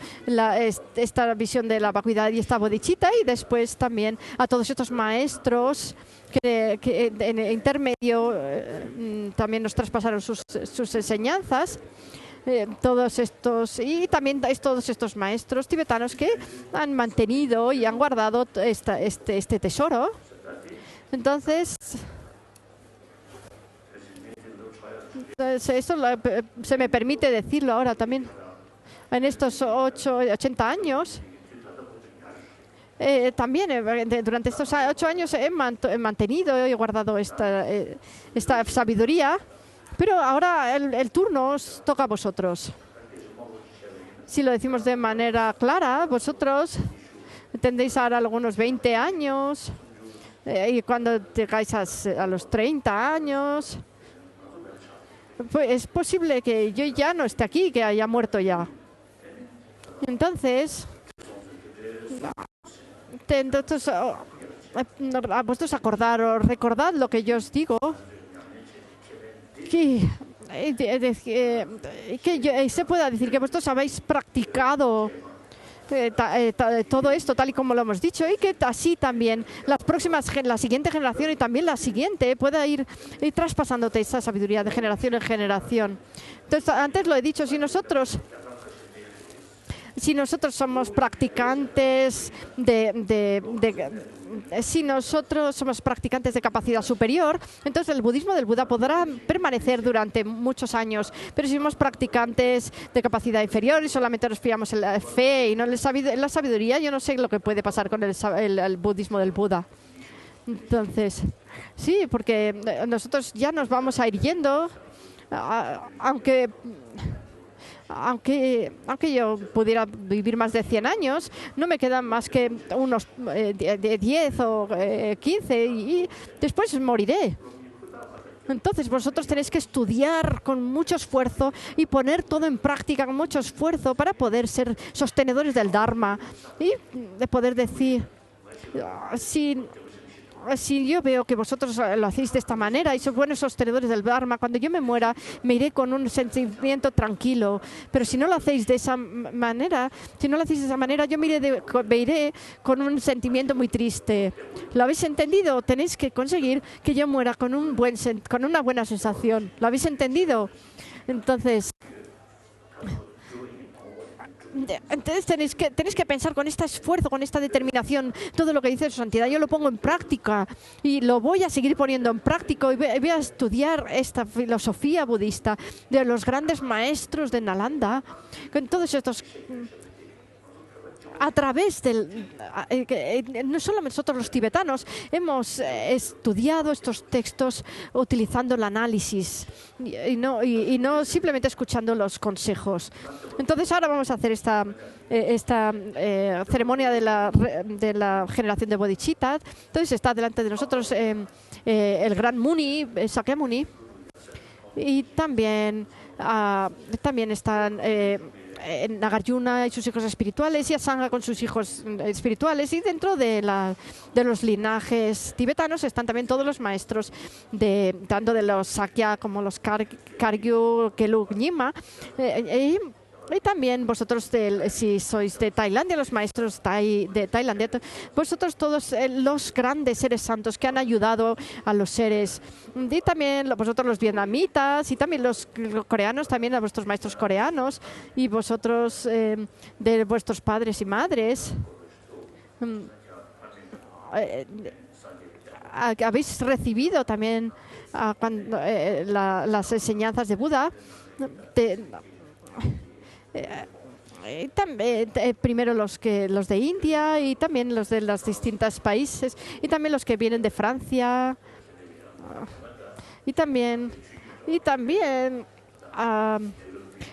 [SPEAKER 1] esta visión de la vacuidad y esta bodhicitta, y después también a todos estos maestros que en el intermedio también nos traspasaron sus enseñanzas. Todos estos maestros tibetanos que han mantenido y han guardado este tesoro. Entonces, eso se me permite decirlo ahora también. En estos 80 años, también durante estos 8 años he mantenido y guardado esta sabiduría, pero ahora el turno os toca a vosotros. Si lo decimos de manera clara, vosotros tendréis ahora algunos 20 años y cuando llegáis a los 30 años, pues es posible que yo ya no esté aquí, que haya muerto ya. Entonces, a vosotros acordaros, recordad lo que yo os digo, que se pueda decir que vosotros habéis practicado todo esto tal y como lo hemos dicho, y que así también la siguiente generación y también la siguiente pueda ir traspasándote esa sabiduría de generación en generación. Entonces, antes lo he dicho, si nosotros somos practicantes si nosotros somos practicantes de capacidad superior, entonces el budismo del Buda podrá permanecer durante muchos años. Pero si somos practicantes de capacidad inferior y solamente nos fiamos en la fe y no en la sabiduría, yo no sé lo que puede pasar con el budismo del Buda. Entonces, sí, porque nosotros ya nos vamos a ir yendo, aunque aunque yo pudiera vivir más de 100 años, no me quedan más que unos 10 o 15 y después moriré. Entonces vosotros tenéis que estudiar con mucho esfuerzo y poner todo en práctica con mucho esfuerzo para poder ser sostenedores del Dharma y de poder decir, si yo veo que vosotros lo hacéis de esta manera y sois buenos sostenedores del Dharma, cuando yo me muera me iré con un sentimiento tranquilo. Pero si no lo hacéis de esa manera, yo me iré con un sentimiento muy triste. ¿Lo habéis entendido? Tenéis que conseguir que yo muera con una buena sensación. ¿Lo habéis entendido? Entonces tenéis que pensar con este esfuerzo, con esta determinación, todo lo que dice su santidad. Yo lo pongo en práctica y lo voy a seguir poniendo en práctica y voy a estudiar esta filosofía budista de los grandes maestros de Nalanda, con todos estos... A través no solo nosotros los tibetanos hemos estudiado estos textos utilizando el análisis y no simplemente escuchando los consejos. Entonces ahora vamos a hacer esta ceremonia de la generación de bodhicitta. Entonces está delante de nosotros el gran Muni, Sakyamuni, y también están Nagarjuna y sus hijos espirituales y Asanga con sus hijos espirituales, y dentro de los linajes tibetanos están también todos los maestros tanto de los Sakya como los Kagyu, Gelug, Nyingma, y también vosotros, si sois de Tailandia, los maestros de Tailandia, vosotros todos los grandes seres santos que han ayudado a los seres, y también vosotros los vietnamitas, y también los coreanos, también a vuestros maestros coreanos, y vosotros de vuestros padres y madres. Habéis recibido también las enseñanzas de Buda. Primero los de India y también los de los distintos países y también los que vienen de Francia y también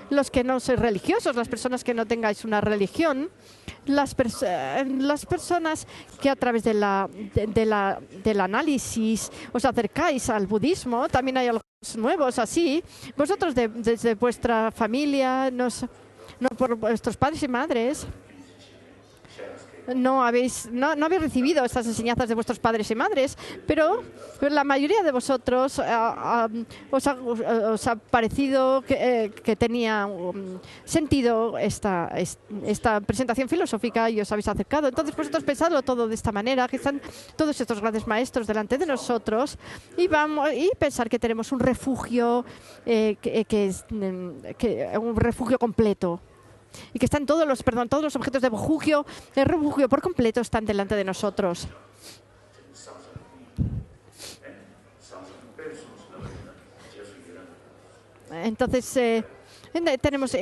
[SPEAKER 1] los que no sois religiosos, las personas que no tengáis una religión, las personas que a través del análisis os acercáis al budismo. También hay algunos nuevos así. Vosotros desde vuestra familia, no por vuestros padres y madres, no habéis recibido estas enseñanzas de vuestros padres y madres, pero la mayoría de vosotros os ha parecido que tenía sentido esta presentación filosófica y os habéis acercado. Entonces vosotros pensadlo todo de esta manera, que están todos estos grandes maestros delante de nosotros, y pensar que tenemos un refugio, un refugio completo. Y que están todos los objetos de refugio por completo están delante de nosotros. Entonces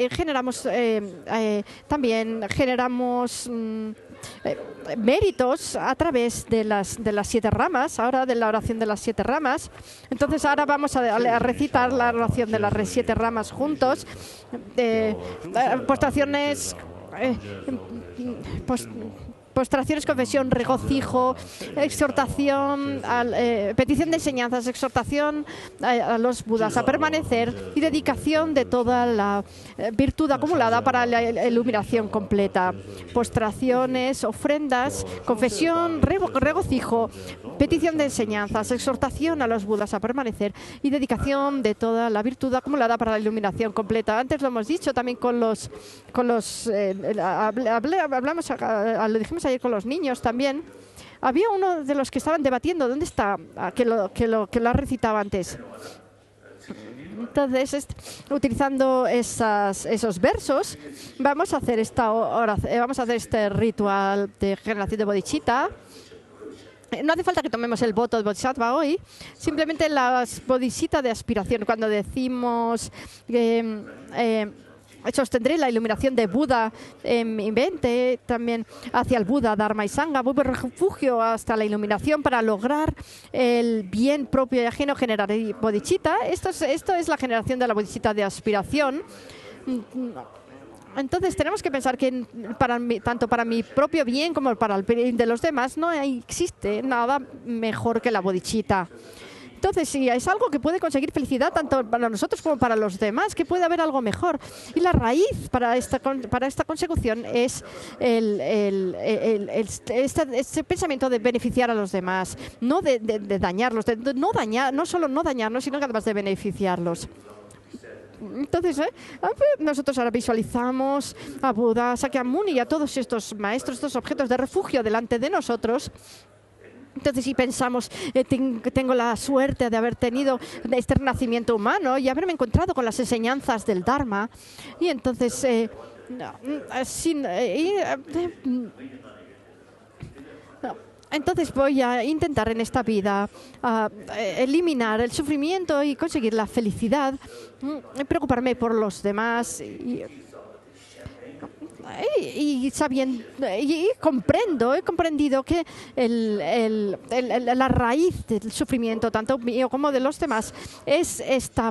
[SPEAKER 1] generamos méritos a través de las 7 ramas, ahora de la oración de las 7 ramas. Entonces ahora vamos a recitar la oración de las 7 ramas juntos. Postraciones, confesión, regocijo, exhortación, petición de enseñanzas, exhortación a los Budas a permanecer y dedicación de toda la virtud acumulada para la iluminación completa. Postraciones, ofrendas, confesión, regocijo, petición de enseñanzas, exhortación a los Budas a permanecer y dedicación de toda la virtud acumulada para la iluminación completa. Antes lo hemos dicho también lo dijimos ayer con los niños también. Había uno de los que estaban debatiendo dónde está, que lo ha recitado antes. Entonces, utilizando esos versos, vamos a hacer este ritual de generación de bodhicitta. No hace falta que tomemos el voto de bodhisattva hoy, simplemente las bodhicitta de aspiración. Cuando decimos sostendré la iluminación de Buda en mi mente, también hacia el Buda, Dharma y Sangha, vuelvo refugio hasta la iluminación para lograr el bien propio y ajeno, generar bodhicitta. Esto es la generación de la bodhicitta de aspiración. Entonces tenemos que pensar que tanto para mi propio bien como para el bien de los demás no existe nada mejor que la bodhicitta. Entonces, si es algo que puede conseguir felicidad tanto para nosotros como para los demás, que puede haber algo mejor. Y la raíz para esta consecución es este pensamiento de beneficiar a los demás, no de dañarlos, no solo no dañarlos, sino que además de beneficiarlos. Entonces, nosotros ahora visualizamos a Buda, Sakyamuni y a todos estos maestros, estos objetos de refugio delante de nosotros. Entonces, si pensamos que tengo la suerte de haber tenido este renacimiento humano y haberme encontrado con las enseñanzas del Dharma, y entonces entonces voy a intentar en esta vida eliminar el sufrimiento y conseguir la felicidad, preocuparme por los demás y he comprendido que la raíz del sufrimiento, tanto mío como de los demás, es esta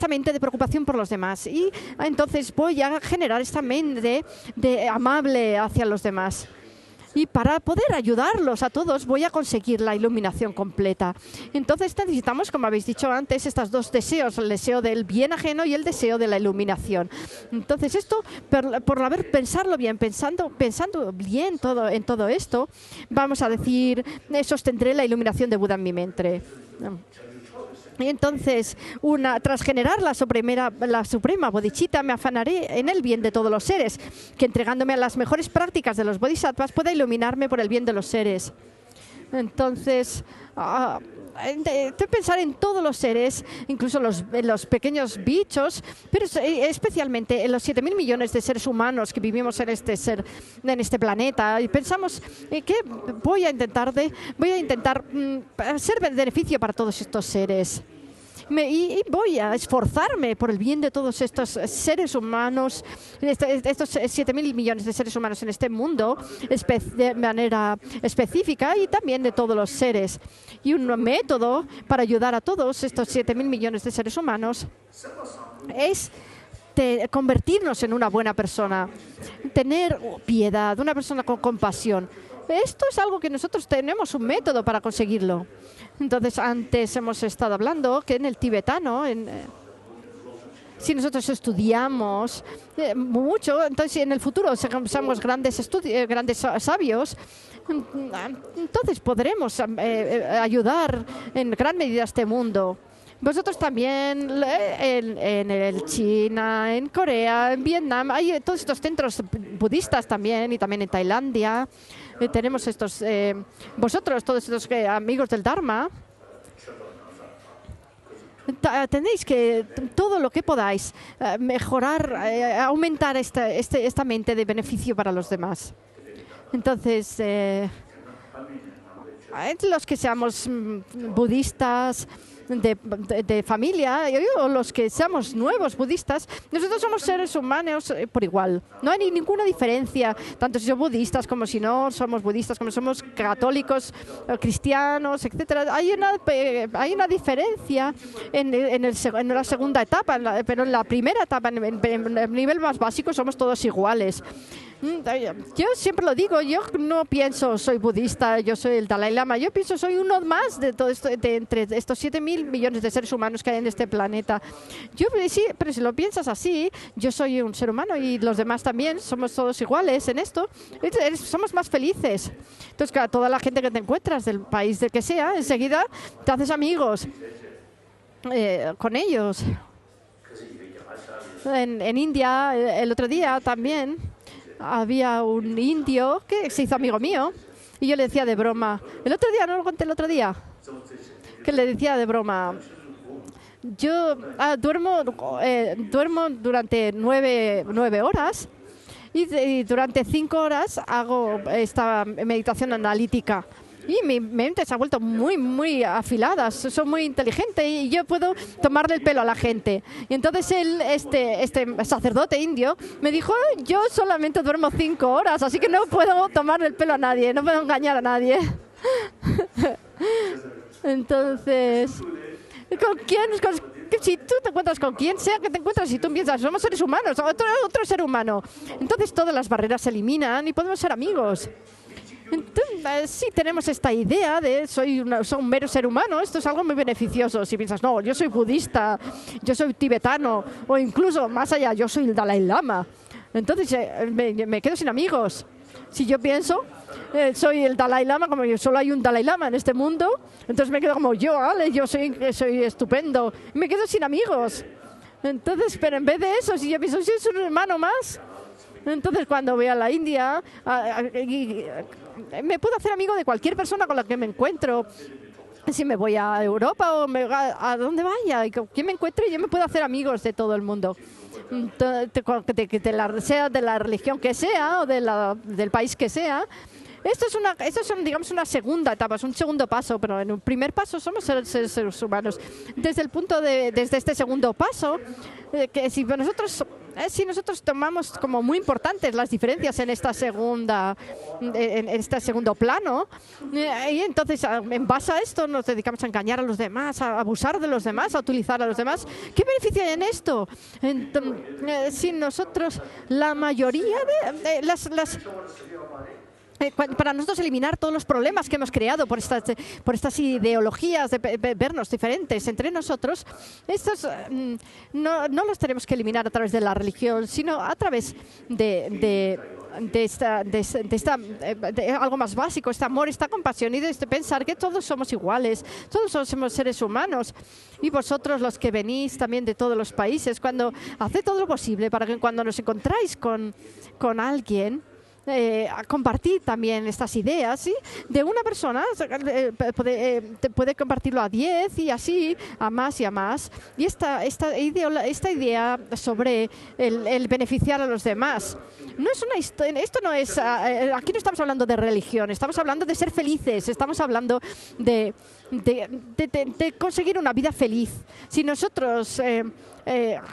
[SPEAKER 1] mente de preocupación por los demás. Y entonces voy a generar esta mente de amable hacia los demás. Y para poder ayudarlos a todos, voy a conseguir la iluminación completa. Entonces necesitamos, como habéis dicho antes, estos dos deseos, el deseo del bien ajeno y el deseo de la iluminación. Entonces esto, por haber pensado bien en todo esto, vamos a decir, sostendré la iluminación de Buda en mi mente. Y entonces, tras generar la suprema bodhicitta, me afanaré en el bien de todos los seres, que entregándome a las mejores prácticas de los bodhisattvas pueda iluminarme por el bien de los seres. Entonces, pensar en todos los seres, incluso los pequeños bichos, pero especialmente en los 7.000 millones de seres humanos que vivimos en este planeta. Y pensamos que voy a intentar ser de beneficio para todos estos seres. Y voy a esforzarme por el bien de todos estos seres humanos, estos 7.000 millones de seres humanos en este mundo, de manera específica, y también de todos los seres. Y un método para ayudar a todos estos 7.000 millones de seres humanos es convertirnos en una buena persona, tener piedad, una persona con compasión. Esto es algo que nosotros tenemos un método para conseguirlo. Entonces, antes hemos estado hablando que en el tibetano, si nosotros estudiamos mucho, entonces en el futuro somos grandes sabios, entonces podremos ayudar en gran medida a este mundo. Vosotros también, en China, en Corea, en Vietnam, hay todos estos centros budistas también, y también en Tailandia. Tenemos vosotros, todos estos amigos del Dharma, tenéis que, todo lo que podáis, mejorar, aumentar esta mente de beneficio para los demás. Entonces, los que seamos budistas, de familia, o los que seamos nuevos budistas, nosotros somos seres humanos por igual. No hay ninguna diferencia, tanto si somos budistas como si no somos budistas, como somos católicos, cristianos, etcétera. Hay una diferencia en la segunda etapa, pero en la primera etapa, en el nivel más básico, somos todos iguales. Yo siempre lo digo, yo no pienso soy budista, yo soy el Dalai Lama, yo pienso soy uno más de todo esto, entre estos 7.000 millones de seres humanos que hay en este planeta. Sí, pero si lo piensas así, yo soy un ser humano y los demás también, somos todos iguales en esto, somos más felices. Entonces, claro, toda la gente que te encuentras del país del que sea, enseguida te haces amigos con ellos. En India, el otro día también, había un indio que se hizo amigo mío y yo le decía de broma, no lo conté el otro día, que le decía de broma, yo duermo durante 9 horas y durante 5 horas hago esta meditación analítica. Y mi mente se ha vuelto muy, muy afilada, soy muy inteligente y yo puedo tomarle el pelo a la gente. Y entonces este sacerdote indio me dijo, yo solamente duermo 5 horas, así que no puedo tomarle el pelo a nadie, no puedo engañar a nadie. Entonces, ¿qué si tú te encuentras con quien sea que te encuentras, si tú piensas, somos seres humanos, otro ser humano, entonces todas las barreras se eliminan y podemos ser amigos. Entonces, sí tenemos esta idea de soy un mero ser humano, esto es algo muy beneficioso. Si piensas, no, yo soy budista, yo soy tibetano, o incluso más allá, yo soy el Dalai Lama, entonces me quedo sin amigos. Si yo pienso, soy el Dalai Lama, como yo solo hay un Dalai Lama en este mundo, entonces me quedo como yo soy estupendo, y me quedo sin amigos. Entonces, pero en vez de eso, si yo pienso, soy un hermano más, entonces cuando voy a la India, me puedo hacer amigo de cualquier persona con la que me encuentro. Si me voy a Europa o a donde vaya, y con quien me encuentre, yo me puedo hacer amigos de todo el mundo. Sea de la religión que sea o del país que sea. Esto es digamos, una segunda etapa, es un segundo paso, pero en un primer paso somos seres humanos. Desde este segundo paso, que si nosotros tomamos como muy importantes las diferencias en en este segundo plano, y entonces en base a esto nos dedicamos a engañar a los demás, a abusar de los demás, a utilizar a los demás. ¿Qué beneficio hay en esto? Si nosotros, la mayoría de para nosotros eliminar todos los problemas que hemos creado por estas ideologías de vernos diferentes entre nosotros, estos no los tenemos que eliminar a través de la religión, sino a través de algo más básico, este amor, esta compasión y de pensar que todos somos iguales, todos somos seres humanos. Y vosotros, los que venís también de todos los países, haced todo lo posible para que cuando nos encontráis con alguien, a compartir también estas ideas, ¿sí? De una persona puede compartirlo a 10 y así a más y a más. Y esta idea sobre el beneficiar a los demás no es una historia. Esto no es aquí no estamos hablando de religión, estamos hablando de ser felices, estamos hablando de conseguir una vida feliz. Si nosotros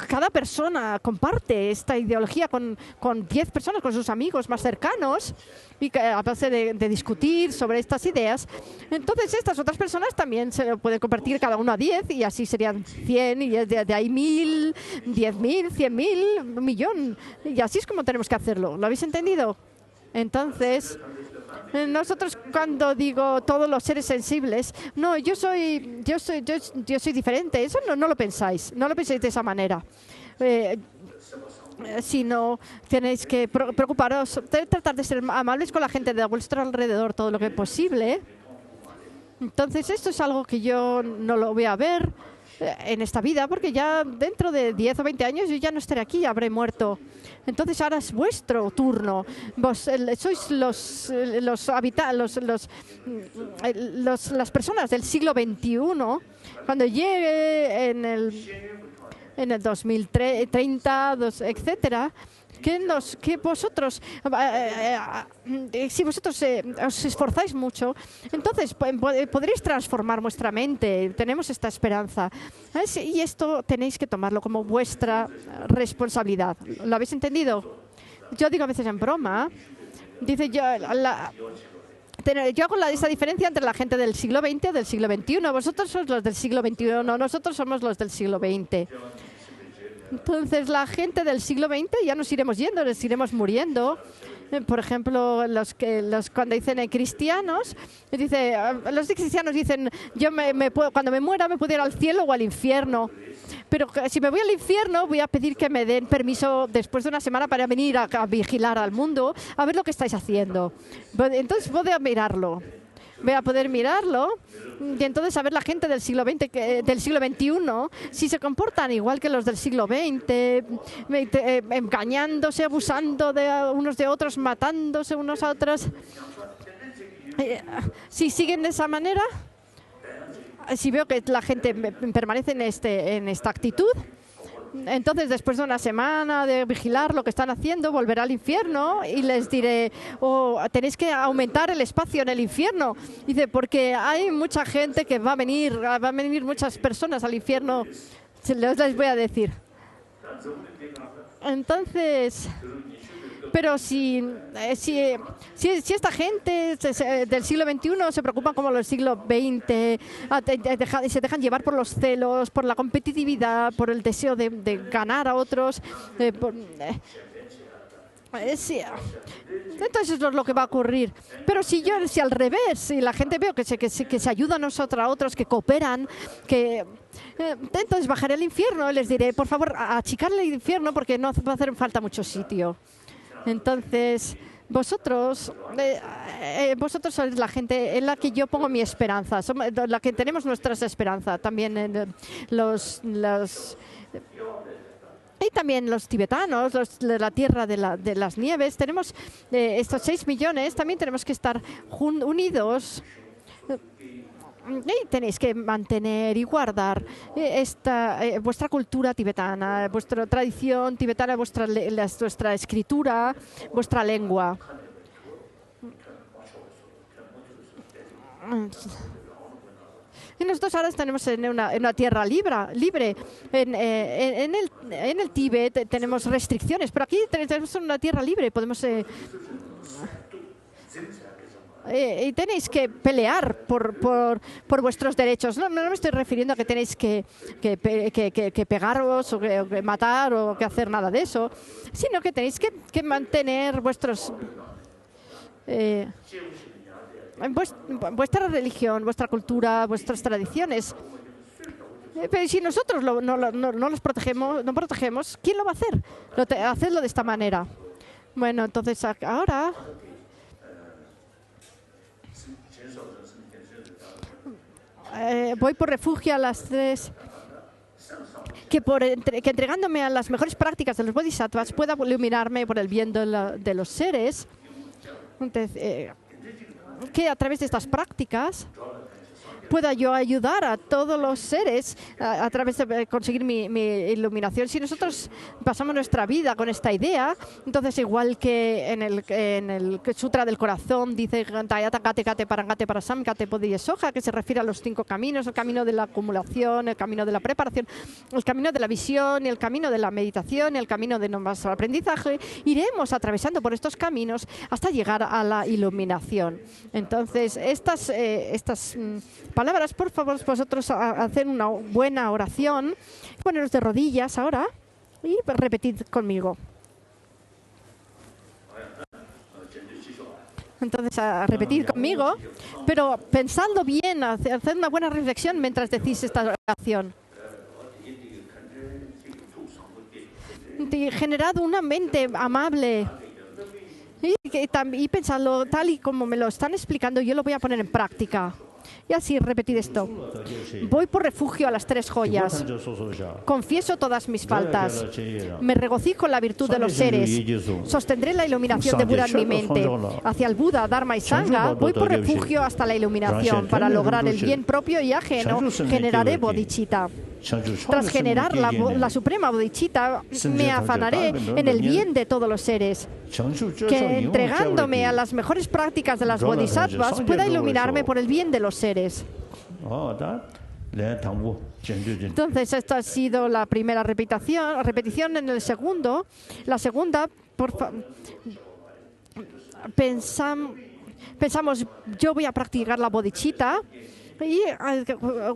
[SPEAKER 1] cada persona comparte esta ideología con 10 personas, con sus amigos más cercanos, y a base de discutir sobre estas ideas, entonces estas otras personas también se lo pueden compartir cada uno a 10 y así serían 100 y de ahí 1000, 10.000, 100.000, 1.000.000. Y así es como tenemos que hacerlo. ¿Lo habéis entendido? Entonces, nosotros cuando digo todos los seres sensibles, no, yo soy diferente. Eso no lo pensáis, no lo pensáis de esa manera. Sino tenéis que preocuparos, tratar de ser amables con la gente de vuestro alrededor todo lo que es posible. Entonces esto es algo que yo no lo voy a ver en esta vida, porque ya dentro de 10 o 20 años yo ya no estaré aquí, habré muerto. Entonces ahora es vuestro turno. Vos sois las personas del siglo XXI. Cuando llegue en el 2030, etcétera, que vosotros, si vosotros os esforzáis mucho, entonces podréis transformar vuestra mente. Tenemos esta esperanza. Y esto tenéis que tomarlo como vuestra responsabilidad. ¿Lo habéis entendido? Yo digo a veces en broma, yo hago esa diferencia entre la gente del siglo XX y del siglo XXI. Vosotros sois los del siglo XXI, nosotros somos los del siglo XX. Entonces, la gente del siglo XX ya nos iremos yendo, nos iremos muriendo. Por ejemplo, cuando dicen cristianos, los cristianos dicen, cuando me muera me puedo ir al cielo o al infierno. Pero si me voy al infierno, voy a pedir que me den permiso después de una semana para venir a vigilar al mundo, a ver lo que estáis haciendo. Entonces, voy a poder mirarlo y entonces saber la gente del siglo XX, del siglo XXI, si se comportan igual que los del siglo XX, engañándose, abusando de unos de otros, matándose unos a otros. Si siguen de esa manera, si veo que la gente permanece en esta actitud, entonces, después de una semana de vigilar lo que están haciendo, volverá al infierno y les diré, tenéis que aumentar el espacio en el infierno. Dice, porque hay mucha gente que va a venir muchas personas al infierno. Les voy a decir. Entonces, Pero si esta gente del siglo XXI se preocupa como los siglo XX, se dejan llevar por los celos, por la competitividad, por el deseo de ganar a otros, sí. Entonces eso es lo que va a ocurrir. Pero si al revés, si la gente veo que se ayudan unos a otros, que cooperan, entonces bajaré al infierno y les diré, por favor, achicarle el infierno porque no va a hacer falta mucho sitio. Entonces, vosotros sois la gente en la que yo pongo mi esperanza, somos la que tenemos nuestras esperanzas. También y también los tibetanos, los de la tierra de las nieves. Tenemos estos 6 millones, también tenemos que estar unidos. Y tenéis que mantener y guardar vuestra cultura tibetana, vuestra tradición tibetana, vuestra escritura, vuestra lengua. Y nosotros ahora tenemos en una tierra libre. En el Tíbet tenemos restricciones, pero aquí tenemos una tierra libre. Podemos y tenéis que pelear por vuestros derechos. No me estoy refiriendo a que tenéis que pegaros o que matar o que hacer nada de eso, sino que tenéis que mantener vuestra religión, vuestra cultura, vuestras tradiciones. Pero si nosotros no los protegemos, ¿quién lo va a hacer? Hacedlo de esta manera. Bueno, entonces ahora voy por refugio a las 3. Que entregándome a las mejores prácticas de los bodhisattvas pueda iluminarme por el bien de los seres. Entonces, que a través de estas prácticas pueda yo ayudar a todos los seres a través de conseguir mi iluminación. Si nosotros pasamos nuestra vida con esta idea, entonces igual que en el Sutra del Corazón dice que se refiere a los 5 caminos, el camino de la acumulación, el camino de la preparación, el camino de la visión, y el camino de la meditación, y el camino de nuestro aprendizaje, iremos atravesando por estos caminos hasta llegar a la iluminación. Entonces, estas palabras, por favor, vosotros hacer una buena oración, poneros de rodillas ahora y repetid conmigo. Entonces, repetid conmigo, pero pensando bien, hacer una buena reflexión mientras decís esta oración. Generad una mente amable y pensadlo tal y como me lo están explicando, yo lo voy a poner en práctica. Y así, repetid esto. Voy por refugio a las 3 joyas. Confieso todas mis faltas. Me regocijo en la virtud de los seres. Sostendré la iluminación de Buda en mi mente. Hacia el Buda, Dharma y Sangha, voy por refugio hasta la iluminación. Para lograr el bien propio y ajeno, generaré bodhicitta. Tras generar la suprema bodhicitta, me afanaré en el bien de todos los seres. Que entregándome a las mejores prácticas de las bodhisattvas pueda iluminarme por el bien de los seres. Entonces, esta ha sido la primera repetición. En el segundo, la segunda, pensamos, yo voy a practicar la bodhicitta. Y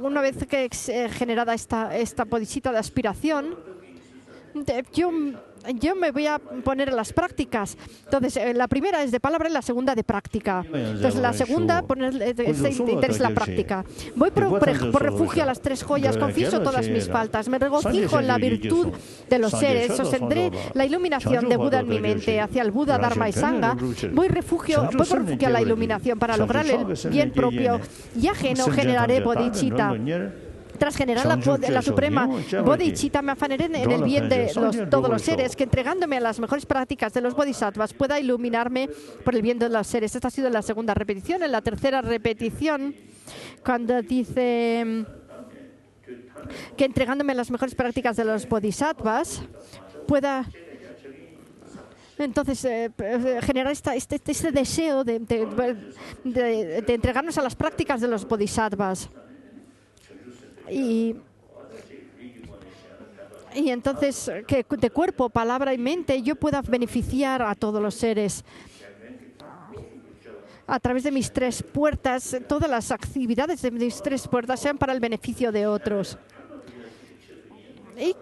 [SPEAKER 1] una vez que generada esta bodhicitta de aspiración, yo me voy a poner en las prácticas. Entonces, la primera es de palabra y la segunda de práctica. Entonces, la segunda interesa la práctica. Voy por refugio a las 3 joyas, confieso todas mis faltas, me regocijo en la virtud de los seres, sostendré la iluminación de Buda en mi mente. Hacia el Buda, Dharma y Sangha, voy por refugio a la iluminación. Para lograr el bien propio y ajeno, generaré bodhicitta. Tras generar la suprema bodhicitta, me afanaré en el bien de todos los seres, que entregándome a las mejores prácticas de los bodhisattvas pueda iluminarme por el bien de los seres. Esta ha sido la segunda repetición. En la tercera repetición, cuando dice que entregándome a las mejores prácticas de los bodhisattvas pueda entonces generar este deseo de entregarnos a las prácticas de los bodhisattvas. Y Y entonces, que de cuerpo, palabra y mente yo pueda beneficiar a todos los seres. A través de mis 3 puertas, todas las actividades de mis 3 puertas sean para el beneficio de otros. Y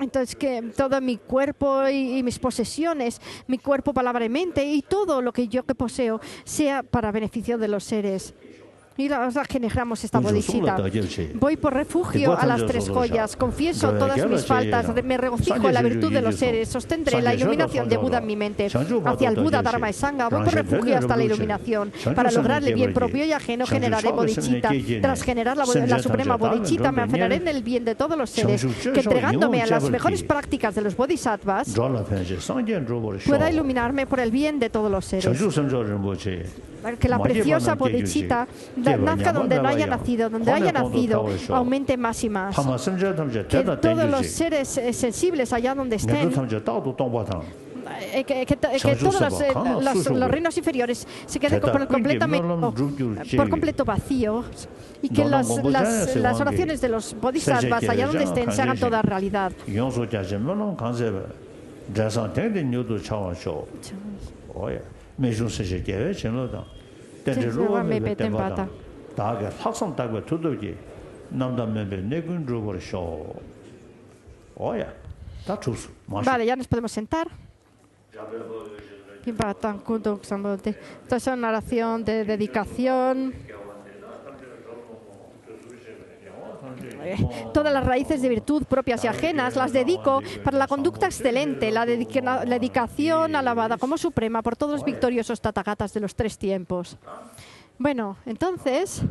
[SPEAKER 1] entonces que todo mi cuerpo y mis posesiones, mi cuerpo, palabra y mente, y todo lo que yo poseo, sea para beneficio de los seres. Y ahora generamos esta bodhisattva. Voy por refugio a las 3 joyas. Confieso todas mis faltas. Me regocijo en la virtud de los seres. Sostendré la iluminación de Buda en mi mente. Hacia el Buda, Dharma y Sangha. Voy por refugio hasta la iluminación. Para lograr el bien propio y ajeno generaré bodhicitta. Tras generar la suprema bodhicitta, me aferraré en el bien de todos los seres. Que entregándome a las mejores prácticas de los bodhisattvas, pueda iluminarme por el bien de todos los seres. Que la preciosa bodhicitta nazca donde no haya nacido, aumente más y más. Que todos los seres sensibles allá donde estén, que todos los reinos inferiores se queden por completo vacíos y que las oraciones de los bodhisattvas allá donde estén se hagan toda realidad. Vale, ya nos podemos sentar. Esta es una oración de dedicación. Todas las raíces de virtud propias y ajenas las dedico para la conducta excelente, la dedicación alabada como suprema por todos los victoriosos tatagatas de los 3 tiempos. Bueno, entonces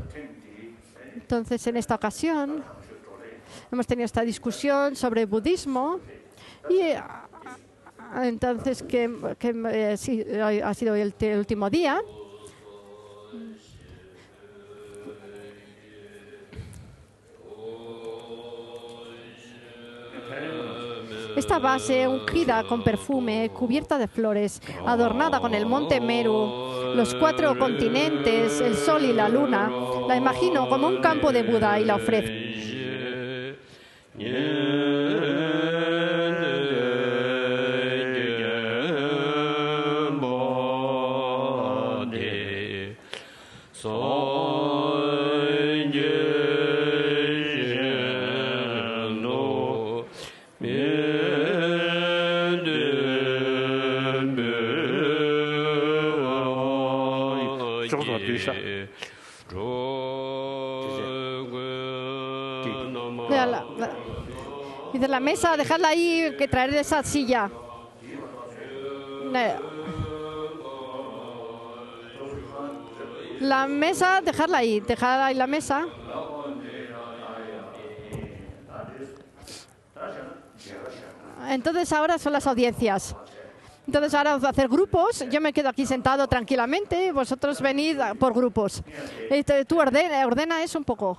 [SPEAKER 1] en esta ocasión hemos tenido esta discusión sobre budismo y entonces que ha sido el último día. Esta base ungida con perfume, cubierta de flores, adornada con el monte Meru, los 4 continentes, el sol y la luna, la imagino como un campo de Buda y la ofrezco. Dice la mesa, dejadla ahí, que traeré esa silla. La mesa, dejadla ahí la mesa. Entonces ahora son las audiencias. Entonces ahora vamos a hacer grupos. Yo me quedo aquí sentado tranquilamente. Vosotros venid por grupos. Tú ordena eso un poco.